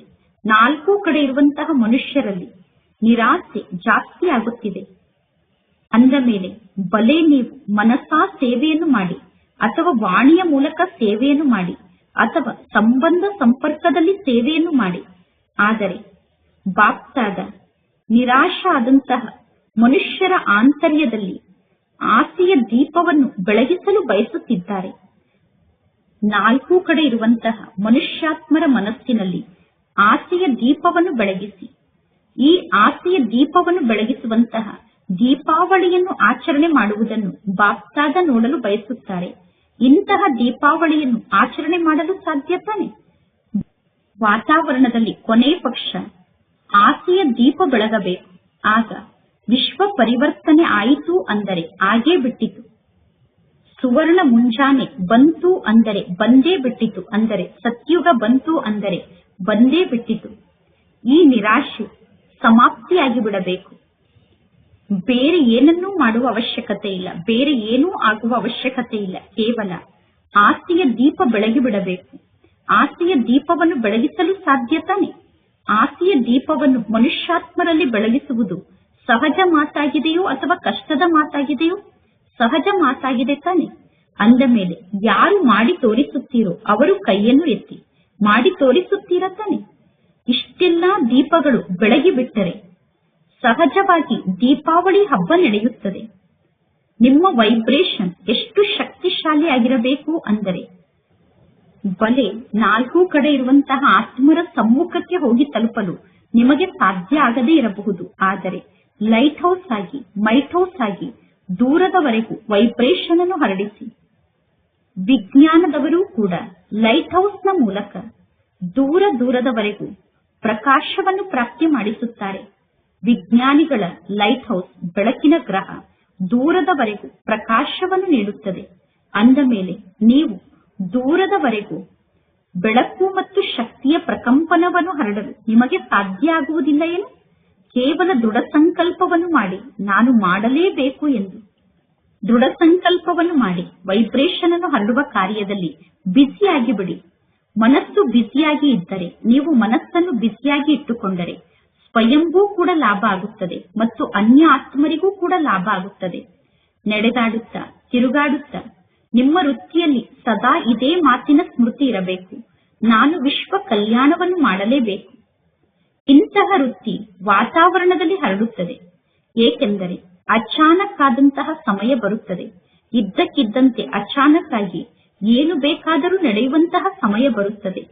4 ಕಡೆ ಇರುವಂತಹ ಮನುಷ್ಯರಲ್ಲಿ ನಿರಾಸೆ ಜಾಸ್ತಿ ಆಗುತ್ತಿದೆ. ಅಂದ ಮೇಲೆ ಬಲೆ ನೀವು ಮನಸಾ ಸೇವೆಯನ್ನು ಮಾಡಿ, ಅಥವಾ ವಾಣಿಯ ಮೂಲಕ ಸೇವೆಯನ್ನು ಮಾಡಿ, ಅಥವಾ ಸಂಬಂಧ ಸಂಪರ್ಕದಲ್ಲಿ ಸೇವೆಯನ್ನು ಮಾಡಿ. ಆದರೆ ಬಾಪ್ತಾದ ನಿರಾಶ ಆದಂತಹ ಮನುಷ್ಯರ ಆಂತರ್ಯದಲ್ಲಿ ಆಸೆಯ ದೀಪವನ್ನು ಬೆಳಗಿಸಲು ಬಯಸುತ್ತಿದ್ದಾರೆ. 4 ಕಡೆ ಇರುವಂತಹ ಮನುಷ್ಯಾತ್ಮರ ಮನಸ್ಸಿನಲ್ಲಿ ಆಸೆಯ ದೀಪವನ್ನು ಬೆಳಗಿಸಿ. ಈ ಆಸೆಯ ದೀಪವನ್ನು ಬೆಳಗಿಸುವಂತಹ ದೀಪಾವಳಿಯನ್ನು ಆಚರಣೆ ಮಾಡುವುದನ್ನು ಬಾಪ್ತಾದ ನೋಡಲು ಬಯಸುತ್ತಾರೆ. ಇಂತಹ ದೀಪಾವಳಿಯನ್ನು ಆಚರಣೆ ಮಾಡಲು ಸಾಧ್ಯ ತಾನೆ? ವಾತಾವರಣದಲ್ಲಿ ಕೊನೆ ಪಕ್ಷ ಆಸೆಯ ದೀಪ ಬೆಳಗಬೇಕು. ಆಗ ವಿಶ್ವ ಪರಿವರ್ತನೆ ಆಯಿತು ಅಂದರೆ ಆಗೇ ಬಿಟ್ಟಿತು. ಸುವರ್ಣ ಮುಂಜಾನೆ ಬಂತು ಅಂದರೆ ಬಂದೇ ಬಿಟ್ಟಿತು, ಅಂದರೆ ಸತ್ಯುಗ ಬಂತು ಅಂದರೆ ಬಂದೇ ಬಿಟ್ಟಿತು. ಈ ನಿರಾಶೆ ಸಮಾಪ್ತಿಯಾಗಿ ಬಿಡಬೇಕು. ಬೇರೆ ಏನನ್ನೂ ಮಾಡುವ ಅವಶ್ಯಕತೆ ಇಲ್ಲ, ಬೇರೆ ಏನೂ ಆಗುವ ಅವಶ್ಯಕತೆ ಇಲ್ಲ. ಕೇವಲ ಆಸೆಯ ದೀಪ ಬೆಳಗಿ ಬಿಡಬೇಕು. ಆಸೆಯ ದೀಪವನ್ನು ಬೆಳಗಿಸಲು ಸಾಧ್ಯ ತಾನೆ? ಆಸೆಯ ದೀಪವನ್ನು ಮನುಷ್ಯಾತ್ಮರಲ್ಲಿ ಬೆಳಗಿಸುವುದು ಸಹಜ ಮಾತಾಗಿದೆಯೋ ಅಥವಾ ಕಷ್ಟದ ಮಾತಾಗಿದೆಯೋ? ಸಹಜ ಮಾತಾಗಿದೆ ತಾನೆ? ಅಂದ ಮೇಲೆ ಯಾರು ಮಾಡಿ ತೋರಿಸುತ್ತೀರೋ ಅವರು ಕೈಯನ್ನು ಎತ್ತಿ. ಮಾಡಿ ತೋರಿಸುತ್ತೀರಾ ತಾನೆ? ಇಷ್ಟೆಲ್ಲಾ ದೀಪಗಳು ಬೆಳಗಿ ಬಿಟ್ಟರೆ ಸಹಜವಾಗಿ ದೀಪಾವಳಿ ಹಬ್ಬ ನಡೆಯುತ್ತದೆ. ನಿಮ್ಮ ವೈಬ್ರೇಷನ್ ಎಷ್ಟು ಶಕ್ತಿಶಾಲಿ ಆಗಿರಬೇಕು ಅಂದರೆ ಬಲೆ 4 ಕಡೆ ಇರುವಂತಹ ಆತ್ಮರ ಸಮ್ಮುಖಕ್ಕೆ ಹೋಗಿ ತಲುಪಲು ನಿಮಗೆ ಸಾಧ್ಯ ಆಗದೇ ಇರಬಹುದು. ಆದರೆ ಲೈಟ್ ಹೌಸ್ ಆಗಿ, ಮೈಟ್ ಹೌಸ್ ಆಗಿ ದೂರದವರೆಗೂ ವೈಬ್ರೇಷನ್ ಅನ್ನು ಹರಡಿಸಿ. ವಿಜ್ಞಾನದವರೂ ಕೂಡ ಲೈಟ್ ಹೌಸ್ನ ಮೂಲಕ ದೂರ ದೂರದವರೆಗೂ ಪ್ರಕಾಶವನ್ನು ಪ್ರಾಪ್ತಿ ಮಾಡಿಸುತ್ತಾರೆ. ವಿಜ್ಞಾನಿಗಳ ಲೈಟ್ ಹೌಸ್ ಬೆಳಕಿನ ಗ್ರಹ ದೂರದವರೆಗೂ ಪ್ರಕಾಶವನ್ನು ನೀಡುತ್ತದೆ. ಅಂದ ಮೇಲೆ ನೀವು ದೂರದವರೆಗೂ ಬೆಳಕು ಮತ್ತು ಶಕ್ತಿಯ ಪ್ರಕಂಪನವನ್ನು ಹರಡಲು ನಿಮಗೆ ಸಾಧ್ಯ ಆಗುವುದಿಲ್ಲ ಏನು? ಕೇವಲ ದೃಢ ಸಂಕಲ್ಪವನ್ನು ಮಾಡಿ, ನಾನು ಮಾಡಲೇಬೇಕು ಎಂದು ದೃಢ ಸಂಕಲ್ಪವನ್ನು ಮಾಡಿ ವೈಬ್ರೇಷನ್ ಅನ್ನು ಹರಡುವ ಕಾರ್ಯದಲ್ಲಿ ಬ್ಯುಸಿಯಾಗಿ ಬಿಡಿ. ಮನಸ್ಸು ಬ್ಯುಸಿಯಾಗಿ ಇದ್ದರೆ, ನೀವು ಮನಸ್ಸನ್ನು ಬ್ಯುಸಿಯಾಗಿ ಇಟ್ಟುಕೊಂಡರೆ ಸ್ವಯಂಗೂ ಕೂಡ ಲಾಭ ಆಗುತ್ತದೆ ಮತ್ತು ಅನ್ಯ ಆತ್ಮರಿಗೂ ಕೂಡ ಲಾಭ ಆಗುತ್ತದೆ. ನಡೆದಾಡುತ್ತಾ ತಿರುಗಾಡುತ್ತಾ ನಿಮ್ಮ ವೃತ್ತಿಯಲ್ಲಿ ಸದಾ ಇದೇ ಮಾತಿನ ಸ್ಮೃತಿ ಇರಬೇಕು, ನಾನು ವಿಶ್ವ ಕಲ್ಯಾಣವನ್ನು ಮಾಡಲೇಬೇಕು. ಇಂತಹ ವೃತ್ತಿ ವಾತಾವರಣದಲ್ಲಿ ಹರಡುತ್ತದೆ. ಏಕೆಂದರೆ ಅಚಾನಕ್ ಆದಂತಹ ಸಮಯ ಬರುತ್ತದೆ. ಇದ್ದಕ್ಕಿದ್ದಂತೆ ಅಚಾನಕ್ ಆಗಿ ಏನು ಬೇಕಾದರೂ ನಡೆಯುವಂತಹ ಸಮಯ ಬರುತ್ತದೆ.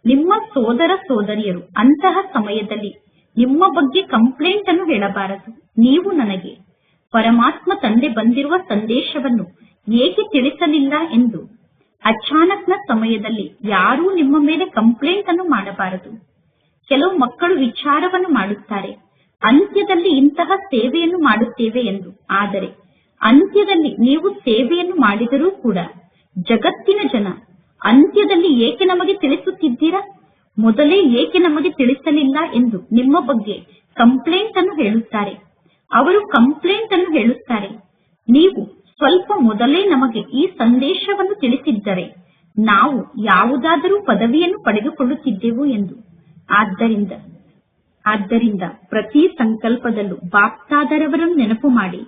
ನಿಮ್ಮ ಸೋದರ ಸೋದರಿಯರು ಅಂತಹ ಸಮಯದಲ್ಲಿ ನಿಮ್ಮ ಬಗ್ಗೆ ಕಂಪ್ಲೇಂಟ್ ಅನ್ನು ಹೇಳಬಾರದು. ನೀವು ನನಗೆ ಪರಮಾತ್ಮ ತಂದೆ ಬಂದಿರುವ ಸಂದೇಶವನ್ನು ಏಕೆ ತಿಳಿಸಲಿಲ್ಲ ಎಂದು ಅಚಾನಕ್ನ ಸಮಯದಲ್ಲಿ ಯಾರೂ ನಿಮ್ಮ ಮೇಲೆ ಕಂಪ್ಲೇಂಟ್ ಅನ್ನು ಮಾಡಬಾರದು. ಕೆಲವು ಮಕ್ಕಳು ವಿಚಾರವನ್ನು ಮಾಡುತ್ತಾರೆ, ಅಂತ್ಯದಲ್ಲಿ ಇಂತಹ ಸೇವೆಯನ್ನು ಮಾಡುತ್ತೇವೆ ಎಂದು. ಆದರೆ ಅಂತ್ಯದಲ್ಲಿ ನೀವು ಸೇವೆಯನ್ನು ಮಾಡಿದರೂ ಕೂಡ ಜಗತ್ತಿನ ಜನ ಅಂತ್ಯದಲ್ಲಿ ಏಕೆ ನಮಗೆ ತಿಳಿಸುತ್ತಿದ್ದೀರಾ, ಮೊದಲೇ ಏಕೆ ನಮಗೆ ತಿಳಿಸಲಿಲ್ಲ ಎಂದು ನಿಮ್ಮ ಬಗ್ಗೆ ಕಂಪ್ಲೇಂಟ್ ಅನ್ನು ಹೇಳುತ್ತಾರೆ. ಅವರು ಕಂಪ್ಲೇಂಟ್ ಅನ್ನು ಹೇಳುತ್ತಾರೆ, ನೀವು ಸ್ವಲ್ಪ ಮೊದಲೇ ನಮಗೆ ಈ ಸಂದೇಶವನ್ನು ತಿಳಿಸಿದ್ದರೆ ನಾವು ಯಾವುದಾದರೂ ಪದವಿಯನ್ನು ಪಡೆದುಕೊಳ್ಳುತ್ತಿದ್ದೆವು ಎಂದು. ಆದ್ದರಿಂದ ಪ್ರತಿ ಸಂಕಲ್ಪದಲ್ಲೂ ಬಾಪ್ತಾದರವರನ್ನು ನೆನಪು ಮಾಡಿ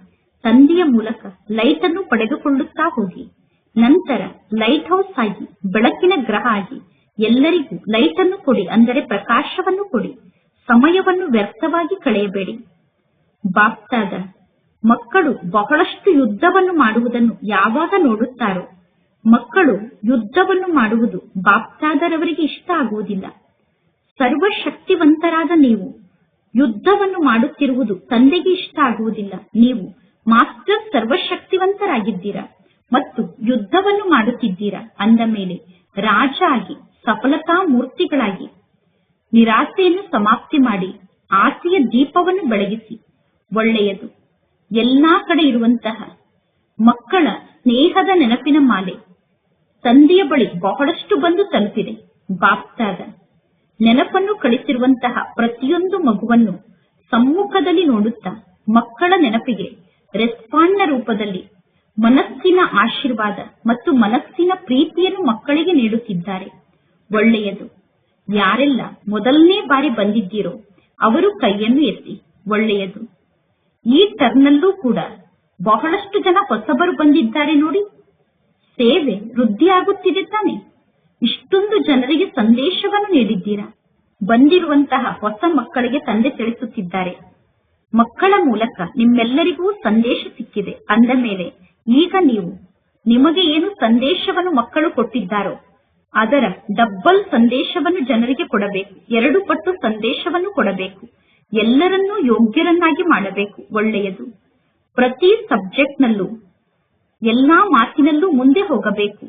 ತಂದೆಯ ಮೂಲಕ ಲೈಟ್ ಅನ್ನು ಪಡೆದುಕೊಳ್ಳುತ್ತಾ ಹೋಗಿ. ನಂತರ ಲೈಟ್ ಹೌಸ್ ಆಗಿ, ಬೆಳಕಿನ ಗ್ರಹ ಆಗಿ ಎಲ್ಲರಿಗೂ ಲೈಟ್ ಅನ್ನು ಕೊಡಿ, ಅಂದರೆ ಪ್ರಕಾಶವನ್ನು ಕೊಡಿ. ಸಮಯವನ್ನು ವ್ಯರ್ಥವಾಗಿ ಕಳೆಯಬೇಡಿ. ಬಾಪ್ತಾದ ಮಕ್ಕಳು ಬಹಳಷ್ಟು ಯುದ್ಧವನ್ನು ಮಾಡುವುದನ್ನು ಯಾವಾಗ ನೋಡುತ್ತಾರೋ, ಮಕ್ಕಳು ಯುದ್ಧವನ್ನು ಮಾಡುವುದು ಬಾಪ್ತಾದರವರಿಗೆ ಇಷ್ಟ ಆಗುವುದಿಲ್ಲ. ಸರ್ವಶಕ್ತಿವಂತರಾದ ನೀವು ಯುದ್ಧವನ್ನು ಮಾಡುತ್ತಿರುವುದು ತಂದೆಗೆ ಇಷ್ಟ ಆಗುವುದಿಲ್ಲ. ನೀವು ಮಾಸ್ಟರ್ ಸರ್ವಶಕ್ತಿವಂತರಾಗಿದ್ದೀರಾ ಮತ್ತು ಯುದ್ಧವನ್ನು ಮಾಡುತ್ತಿದ್ದೀರಾ. ಅಂದ ಮೇಲೆ ರಾಜ ಆಗಿ, ಸಫಲತಾ ಮೂರ್ತಿಗಳಾಗಿ ನಿರಾಸೆಯನ್ನು ಸಮಾಪ್ತಿ ಮಾಡಿ ಆಸೆಯ ದೀಪವನ್ನು ಬೆಳಗಿಸಿ. ಒಳ್ಳೆಯದು. ಎಲ್ಲಾ ಕಡೆ ಇರುವಂತಹ ಮಕ್ಕಳ ಸ್ನೇಹದ ನೆನಪಿನ ಮಾಲೆ ತಂದೆಯ ಬಳಿ ಬಹಳಷ್ಟು ಬಂದು ತಲುಪಿದೆ. ಬಾಪ್ತಾದ ನೆನಪನ್ನು ಕಳಿಸಿರುವಂತಹ ಪ್ರತಿಯೊಂದು ಮಗುವನ್ನು ಸಮ್ಮುಖದಲ್ಲಿ ನೋಡುತ್ತಾ ಮಕ್ಕಳ ನೆನಪಿಗೆ ರೆಸ್ಪಾಂಡ್ನ ರೂಪದಲ್ಲಿ ಮನಸ್ಸಿನ ಆಶೀರ್ವಾದ ಮತ್ತು ಮನಸ್ಸಿನ ಪ್ರೀತಿಯನ್ನು ಮಕ್ಕಳಿಗೆ ನೀಡುತ್ತಿದ್ದಾರೆ. ಒಳ್ಳೆಯದು. ಯಾರೆಲ್ಲ ಮೊದಲನೇ ಬಾರಿ ಬಂದಿದ್ದೀರೋ ಅವರು ಕೈಯನ್ನು ಎತ್ತಿ. ಒಳ್ಳೆಯದು. ಈ ಟರ್ನಲ್ಲೂ ಕೂಡ ಬಹಳಷ್ಟು ಜನ ಹೊಸಬರು ಬಂದಿದ್ದಾರೆ ನೋಡಿ. ಸೇವೆ ವೃದ್ಧಿಯಾಗುತ್ತಿದೆ ತಾನೆ. ಇಷ್ಟೊಂದು ಜನರಿಗೆ ಸಂದೇಶವನ್ನು ನೀಡಿದ್ದೀರಾ. ಬಂದಿರುವಂತಹ ಹೊಸ ಮಕ್ಕಳಿಗೆ ತಂದೆ ತಿಳಿಸುತ್ತಿದ್ದಾರೆ, ಮಕ್ಕಳ ಮೂಲಕ ನಿಮ್ಮೆಲ್ಲರಿಗೂ ಸಂದೇಶ ಸಿಕ್ಕಿದೆ. ಅಂದ ಮೇಲೆ ಈಗ ನೀವು ನಿಮಗೆ ಏನು ಸಂದೇಶವನ್ನು ಮಕ್ಕಳು ಕೊಟ್ಟಿದ್ದಾರೋ ಅದರ ಡಬ್ಬಲ್ ಸಂದೇಶವನ್ನು ಜನರಿಗೆ ಕೊಡಬೇಕು. 2 ಪಟ್ಟು ಸಂದೇಶವನ್ನು ಕೊಡಬೇಕು. ಎಲ್ಲರನ್ನೂ ಯೋಗ್ಯರನ್ನಾಗಿ ಮಾಡಬೇಕು. ಒಳ್ಳೆಯದು. ಪ್ರತಿ ಸಬ್ಜೆಕ್ಟ್ನಲ್ಲೂ, ಎಲ್ಲಾ ಮಾತಿನಲ್ಲೂ ಮುಂದೆ ಹೋಗಬೇಕು.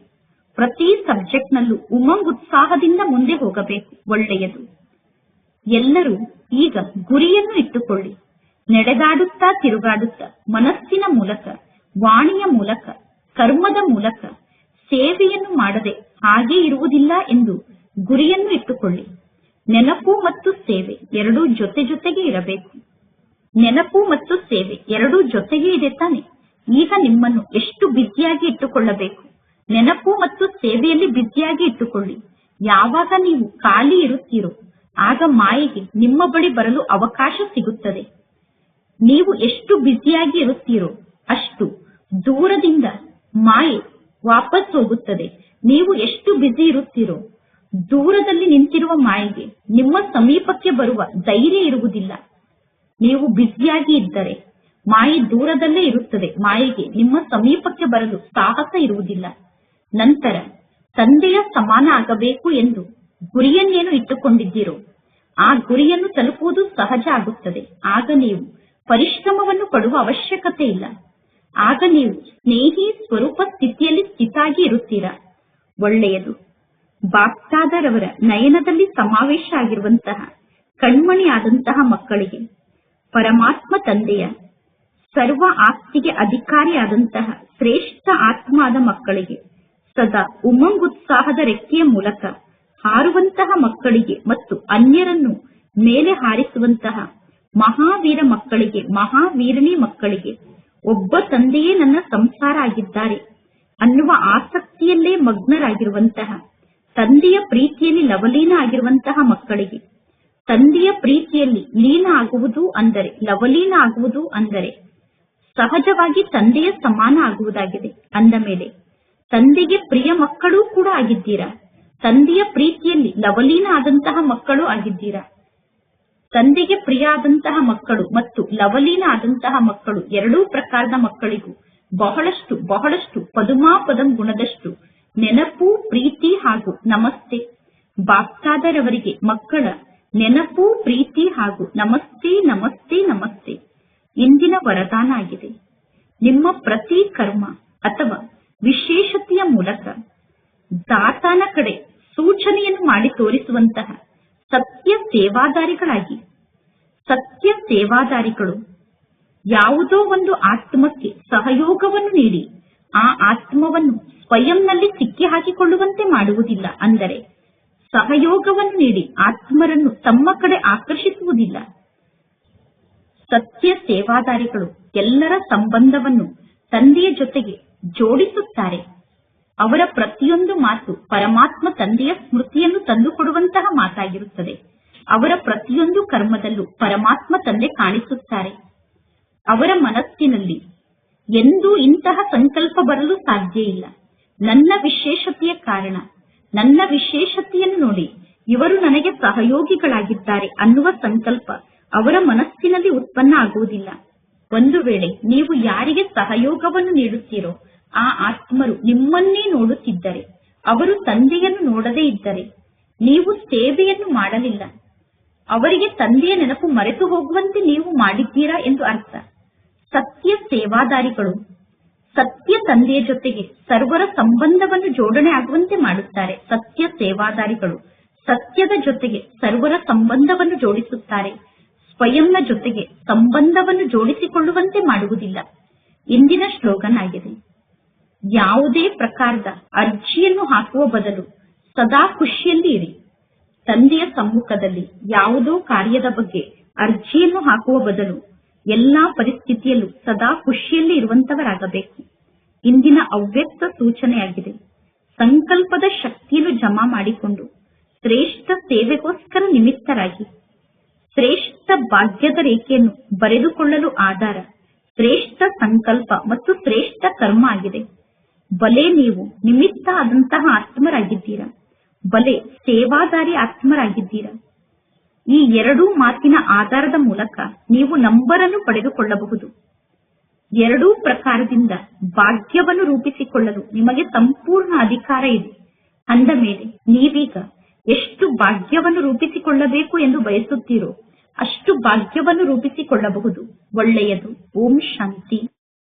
ಪ್ರತಿ ಸಬ್ಜೆಕ್ಟ್ನಲ್ಲೂ ಉಮಂಗ್ ಉತ್ಸಾಹದಿಂದ ಮುಂದೆ ಹೋಗಬೇಕು. ಒಳ್ಳೆಯದು. ಎಲ್ಲರೂ ಈಗ ಗುರಿಯನ್ನು ಇಟ್ಟುಕೊಳ್ಳಿ. ನಡೆದಾಡುತ್ತಾ ತಿರುಗಾಡುತ್ತಾ ಮನಸ್ಸಿನ ಮೂಲಕ, ವಾಣಿಯ ಮೂಲಕ, ಕರ್ಮದ ಮೂಲಕ ಸೇವೆಯನ್ನು ಮಾಡದೆ ಹಾಗೆ ಇರುವುದಿಲ್ಲ ಎಂದು ಗುರಿಯನ್ನು ಇಟ್ಟುಕೊಳ್ಳಿ. ನೆನಪು ಮತ್ತು ಸೇವೆ ಎರಡೂ ಜೊತೆ ಜೊತೆಗೆ ಇರಬೇಕು. ನೆನಪು ಮತ್ತು ಸೇವೆ ಎರಡೂ ಜೊತೆಗೆ ಇದೆ ತಾನೆ. ಈಗ ನಿಮ್ಮನ್ನು ಎಷ್ಟು ಬ್ಯುಸಿಯಾಗಿ ಇಟ್ಟುಕೊಳ್ಳಬೇಕು. ನೆನಪು ಮತ್ತು ಸೇವೆಯಲ್ಲಿ ಬ್ಯುಸಿಯಾಗಿ ಇಟ್ಟುಕೊಳ್ಳಿ. ಯಾವಾಗ ನೀವು ಖಾಲಿ ಇರುತ್ತೀರೋ ಆಗ ಮಾಯೆಗೆ ನಿಮ್ಮ ಬಳಿ ಬರಲು ಅವಕಾಶ ಸಿಗುತ್ತದೆ. ನೀವು ಎಷ್ಟು ಬ್ಯುಸಿಯಾಗಿ ಇರುತ್ತೀರೋ ಅಷ್ಟು ದೂರದಿಂದ ಮಾಯೆ ವಾಪಸ್ ಹೋಗುತ್ತದೆ. ನೀವು ಎಷ್ಟು ಬ್ಯುಸಿ ಇರುತ್ತೀರೋ ದೂರದಲ್ಲಿ ನಿಂತಿರುವ ಮಾಯೆಗೆ ನಿಮ್ಮ ಸಮೀಪಕ್ಕೆ ಬರುವ ಧೈರ್ಯ ಇರುವುದಿಲ್ಲ. ನೀವು ಬ್ಯುಸಿಯಾಗಿ ಇದ್ದರೆ ಮಾಯೆ ದೂರದಲ್ಲೇ ಇರುತ್ತದೆ. ಮಾಯೆಗೆ ನಿಮ್ಮ ಸಮೀಪಕ್ಕೆ ಬರಲು ಸಾಹಸ ಇರುವುದಿಲ್ಲ. ನಂತರ ತಂದೆಯ ಸಮಾನ ಆಗಬೇಕು ಎಂದು ಗುರಿಯನ್ನೇನು ಇಟ್ಟುಕೊಂಡಿದ್ದೀರೋ ಆ ಗುರಿಯನ್ನು ತಲುಪುವುದು ಸಹಜ ಆಗುತ್ತದೆ. ಆಗ ನೀವು ಪರಿಶ್ರಮವನ್ನು ಪಡುವ ಅವಶ್ಯಕತೆ ಇಲ್ಲ. ಆಗ ನೀವು ಸ್ನೇಹಿ ಸ್ವರೂಪ ಸ್ಥಿತಿಯಲ್ಲಿ ಸ್ಥಿತಾಗಿ ಇರುತ್ತೀರಾ. ಒಳ್ಳೆಯದು. ಬಾಪ್ತಾದರವರ ನಯನದಲ್ಲಿ ಸಮಾವೇಶ ಆಗಿರುವಂತಹ ಕಣ್ಮಣಿ ಆದಂತಹ ಮಕ್ಕಳಿಗೆ ಪರಮಾತ್ಮ ತಂದೆಯ ಸರ್ವ ಆಸ್ತಿಗೆ ಅಧಿಕಾರಿಯಾದಂತಹ ಶ್ರೇಷ್ಠ ಆತ್ಮ ಆದ ಮಕ್ಕಳಿಗೆ ಸದಾ ಉಮಂಗ್ ಉತ್ಸಾಹದ ರೆಕ್ಕೆಯ ಮೂಲಕ ಹಾರುವಂತಹ ಮಕ್ಕಳಿಗೆ ಮತ್ತು ಅನ್ಯರನ್ನು ಮೇಲೆ ಹಾರಿಸುವಂತಹ ಮಹಾವೀರ ಮಕ್ಕಳಿಗೆ, ಮಹಾವೀರಣಿ ಮಕ್ಕಳಿಗೆ ಒಬ್ಬ ತಂದೆಯೇ ನನ್ನ ಸಂಸಾರ ಆಗಿದ್ದಾರೆ ಅನ್ನುವ ಆಸಕ್ತಿಯಲ್ಲೇ ಮಗ್ನರಾಗಿರುವಂತಹ, ತಂದೆಯ ಪ್ರೀತಿಯಲ್ಲಿ ಲವಲೀನ ಆಗಿರುವಂತಹ ಮಕ್ಕಳಿಗೆ, ತಂದೆಯ ಪ್ರೀತಿಯಲ್ಲಿ ಲೀನ ಆಗುವುದು ಅಂದರೆ, ಲವಲೀನ ಆಗುವುದು ಅಂದರೆ ಸಹಜವಾಗಿ ತಂದೆಯ ಸಮಾನ ಆಗುವುದಾಗಿದೆ. ಅಂದ ಮೇಲೆ ತಂದೆಗೆ ಪ್ರಿಯ ಮಕ್ಕಳೂ ಕೂಡ ಆಗಿದ್ದೀರಾ. ತಂದೆಯ ಪ್ರೀತಿಯಲ್ಲಿ ಲವಲೀನ ಆದಂತಹ ಮಕ್ಕಳು ಆಗಿದ್ದೀರಾ. ತಂದೆಗೆ ಪ್ರಿಯ ಆದಂತಹ ಮಕ್ಕಳು ಮತ್ತು ಲವಲೀನ ಆದಂತಹ ಮಕ್ಕಳು ಎರಡೂ ಪ್ರಕಾರದ ಮಕ್ಕಳಿಗೂ ಬಹಳಷ್ಟು ಬಹಳಷ್ಟು ಪದುಮಾಪದಂ ಗುಣದಷ್ಟು ನೆನಪು, ಪ್ರೀತಿ ಹಾಗೂ ನಮಸ್ತೆ. ಬಾಪ್ತಾದರವರಿಗೆ ಮಕ್ಕಳ ನೆನಪು, ಪ್ರೀತಿ ಹಾಗೂ ನಮಸ್ತೆ ನಮಸ್ತೆ ನಮಸ್ತೆ ಇಂದಿನ ವರದಾನ ಆಗಿದೆ. ನಿಮ್ಮ ಪ್ರತಿ ಕರ್ಮ ಅಥವಾ ವಿಶೇಷತೆಯ ಮೂಲಕ ದಾತಾನ ಕಡೆ ಸೂಚನೆಯನ್ನು ಮಾಡಿ ತೋರಿಸುವಂತಹ ಸತ್ಯ ಸೇವಾದಾರಿಗಳಾಗಿ. ಸತ್ಯ ಸೇವಾದಾರಿಗಳು ಯಾವುದೋ ಒಂದು ಆತ್ಮಕ್ಕೆ ಸಹಯೋಗವನ್ನು ನೀಡಿ ಆ ಆತ್ಮವನ್ನು ಸ್ವಯಂನಲ್ಲಿ ಸಿಕ್ಕಿ ಹಾಕಿಕೊಳ್ಳುವಂತೆ ಮಾಡುವುದಿಲ್ಲ. ಅಂದರೆ ಸಹಯೋಗವನ್ನು ನೀಡಿ ಆತ್ಮರನ್ನು ತಮ್ಮ ಕಡೆ ಆಕರ್ಷಿಸುವುದಿಲ್ಲ. ಸತ್ಯ ಸೇವಾದಾರಿಗಳು ಎಲ್ಲರ ಸಂಬಂಧವನ್ನು ತಂದೆಯ ಜೊತೆಗೆ ಜೋಡಿಸುತ್ತಾರೆ. ಅವರ ಪ್ರತಿಯೊಂದು ಮಾತು ಪರಮಾತ್ಮ ತಂದೆಯ ಸ್ಮೃತಿಯನ್ನು ತಂದುಕೊಡುವಂತಹ ಮಾತಾಗಿರುತ್ತದೆ. ಅವರ ಪ್ರತಿಯೊಂದು ಕರ್ಮದಲ್ಲೂ ಪರಮಾತ್ಮ ತಂದೆ ಕಾಣಿಸುತ್ತಾರೆ. ಅವರ ಮನಸ್ಸಿನಲ್ಲಿ ಎಂದೂ ಇಂತಹ ಸಂಕಲ್ಪ ಬರಲು ಸಾಧ್ಯ ಇಲ್ಲ. ನನ್ನ ವಿಶೇಷತೆಯ ಕಾರಣ, ನನ್ನ ವಿಶೇಷತೆಯನ್ನು ನೋಡಿ ಇವರು ನನಗೆ ಸಹಯೋಗಿಗಳಾಗಿದ್ದಾರೆ ಅನ್ನುವ ಸಂಕಲ್ಪ ಅವರ ಮನಸ್ಸಿನಲ್ಲಿ ಉತ್ಪನ್ನ ಆಗುವುದಿಲ್ಲ. ಒಂದು ವೇಳೆ ನೀವು ಯಾರಿಗೆ ಸಹಯೋಗವನ್ನು ನೀಡುತ್ತೀರೋ ಆ ಆತ್ಮರು ನಿಮ್ಮನ್ನೇ ನೋಡುತ್ತಿದ್ದರೆ, ಅವರು ತಂದೆಯನ್ನು ನೋಡದೇ ಇದ್ದರೆ, ನೀವು ಸೇವೆಯನ್ನು ಮಾಡಲಿಲ್ಲ, ಅವರಿಗೆ ತಂದೆಯ ನೆನಪು ಮರೆತು ಹೋಗುವಂತೆ ನೀವು ಮಾಡಿದ್ದೀರಾ ಎಂದು ಅರ್ಥ. ಸತ್ಯ ಸೇವಾದಾರಿಗಳು ಸತ್ಯ ತಂದೆಯ ಜೊತೆಗೆ ಸರ್ವರ ಸಂಬಂಧವನ್ನು ಜೋಡಣೆ ಆಗುವಂತೆ ಮಾಡುತ್ತಾರೆ. ಸತ್ಯ ಸೇವಾದಾರಿಗಳು ಸತ್ಯದ ಜೊತೆಗೆ ಸರ್ವರ ಸಂಬಂಧವನ್ನು ಜೋಡಿಸುತ್ತಾರೆ. ಸ್ವಯಂನ ಜೊತೆಗೆ ಸಂಬಂಧವನ್ನು ಜೋಡಿಸಿಕೊಳ್ಳುವಂತೆ ಮಾಡುವುದಿಲ್ಲ. ಇಂದಿನ ಸ್ಲೋಗನ್ ಆಗಿದೆ, ಯಾವುದೇ ಪ್ರಕಾರದ ಅರ್ಜಿಯನ್ನು ಹಾಕುವ ಬದಲು ಸದಾ ಖುಷಿಯಲ್ಲಿ ಇರಿ. ತಂದೆಯ ಸಮ್ಮುಖದಲ್ಲಿ ಯಾವುದೋ ಕಾರ್ಯದ ಬಗ್ಗೆ ಅರ್ಜಿಯನ್ನು ಹಾಕುವ ಬದಲು ಎಲ್ಲಾ ಪರಿಸ್ಥಿತಿಯಲ್ಲೂ ಸದಾ ಖುಷಿಯಲ್ಲಿ ಇರುವಂತವರಾಗಬೇಕು. ಇಂದಿನ ಅವ್ಯಕ್ತ ಸೂಚನೆಯಾಗಿದೆ. ಸಂಕಲ್ಪದ ಶಕ್ತಿಯನ್ನು ಜಮಾ ಮಾಡಿಕೊಂಡು ಶ್ರೇಷ್ಠ ಸೇವೆಗೋಸ್ಕರ ನಿಮಿತ್ತರಾಗಿ. ಶ್ರೇಷ್ಠ ಭಾಗ್ಯದ ರೇಖೆಯನ್ನು ಬರೆದುಕೊಳ್ಳಲು ಆಧಾರ ಶ್ರೇಷ್ಠ ಸಂಕಲ್ಪ ಮತ್ತು ಶ್ರೇಷ್ಠ ಕರ್ಮ ಆಗಿದೆ. ಬಲೆ ನೀವು ನಿಮಿತ್ತ ಆದಂತಹ ಆತ್ಮರಾಗಿದ್ದೀರಾ, ಬಲೆ ಸೇವಾದಾರಿ ಆತ್ಮರಾಗಿದ್ದೀರಾ. ಈ ಎರಡೂ ಮಾತಿನ ಆಧಾರದ ಮೂಲಕ ನೀವು ನಂಬರನ್ನು ಪಡೆದುಕೊಳ್ಳಬಹುದು. ಎರಡೂ ಪ್ರಕಾರದಿಂದ ಭಾಗ್ಯವನ್ನು ರೂಪಿಸಿಕೊಳ್ಳಲು ನಿಮಗೆ ಸಂಪೂರ್ಣ ಅಧಿಕಾರ ಇದೆ. ಅಂದ ಮೇಲೆ ನೀವೀಗ ಎಷ್ಟು ಭಾಗ್ಯವನ್ನು ರೂಪಿಸಿಕೊಳ್ಳಬೇಕು ಎಂದು ಬಯಸುತ್ತೀರೋ ಅಷ್ಟು ಭಾಗ್ಯವನ್ನು ರೂಪಿಸಿಕೊಳ್ಳಬಹುದು. ಒಳ್ಳೆಯದು. ಓಂ ಶಾಂತಿ.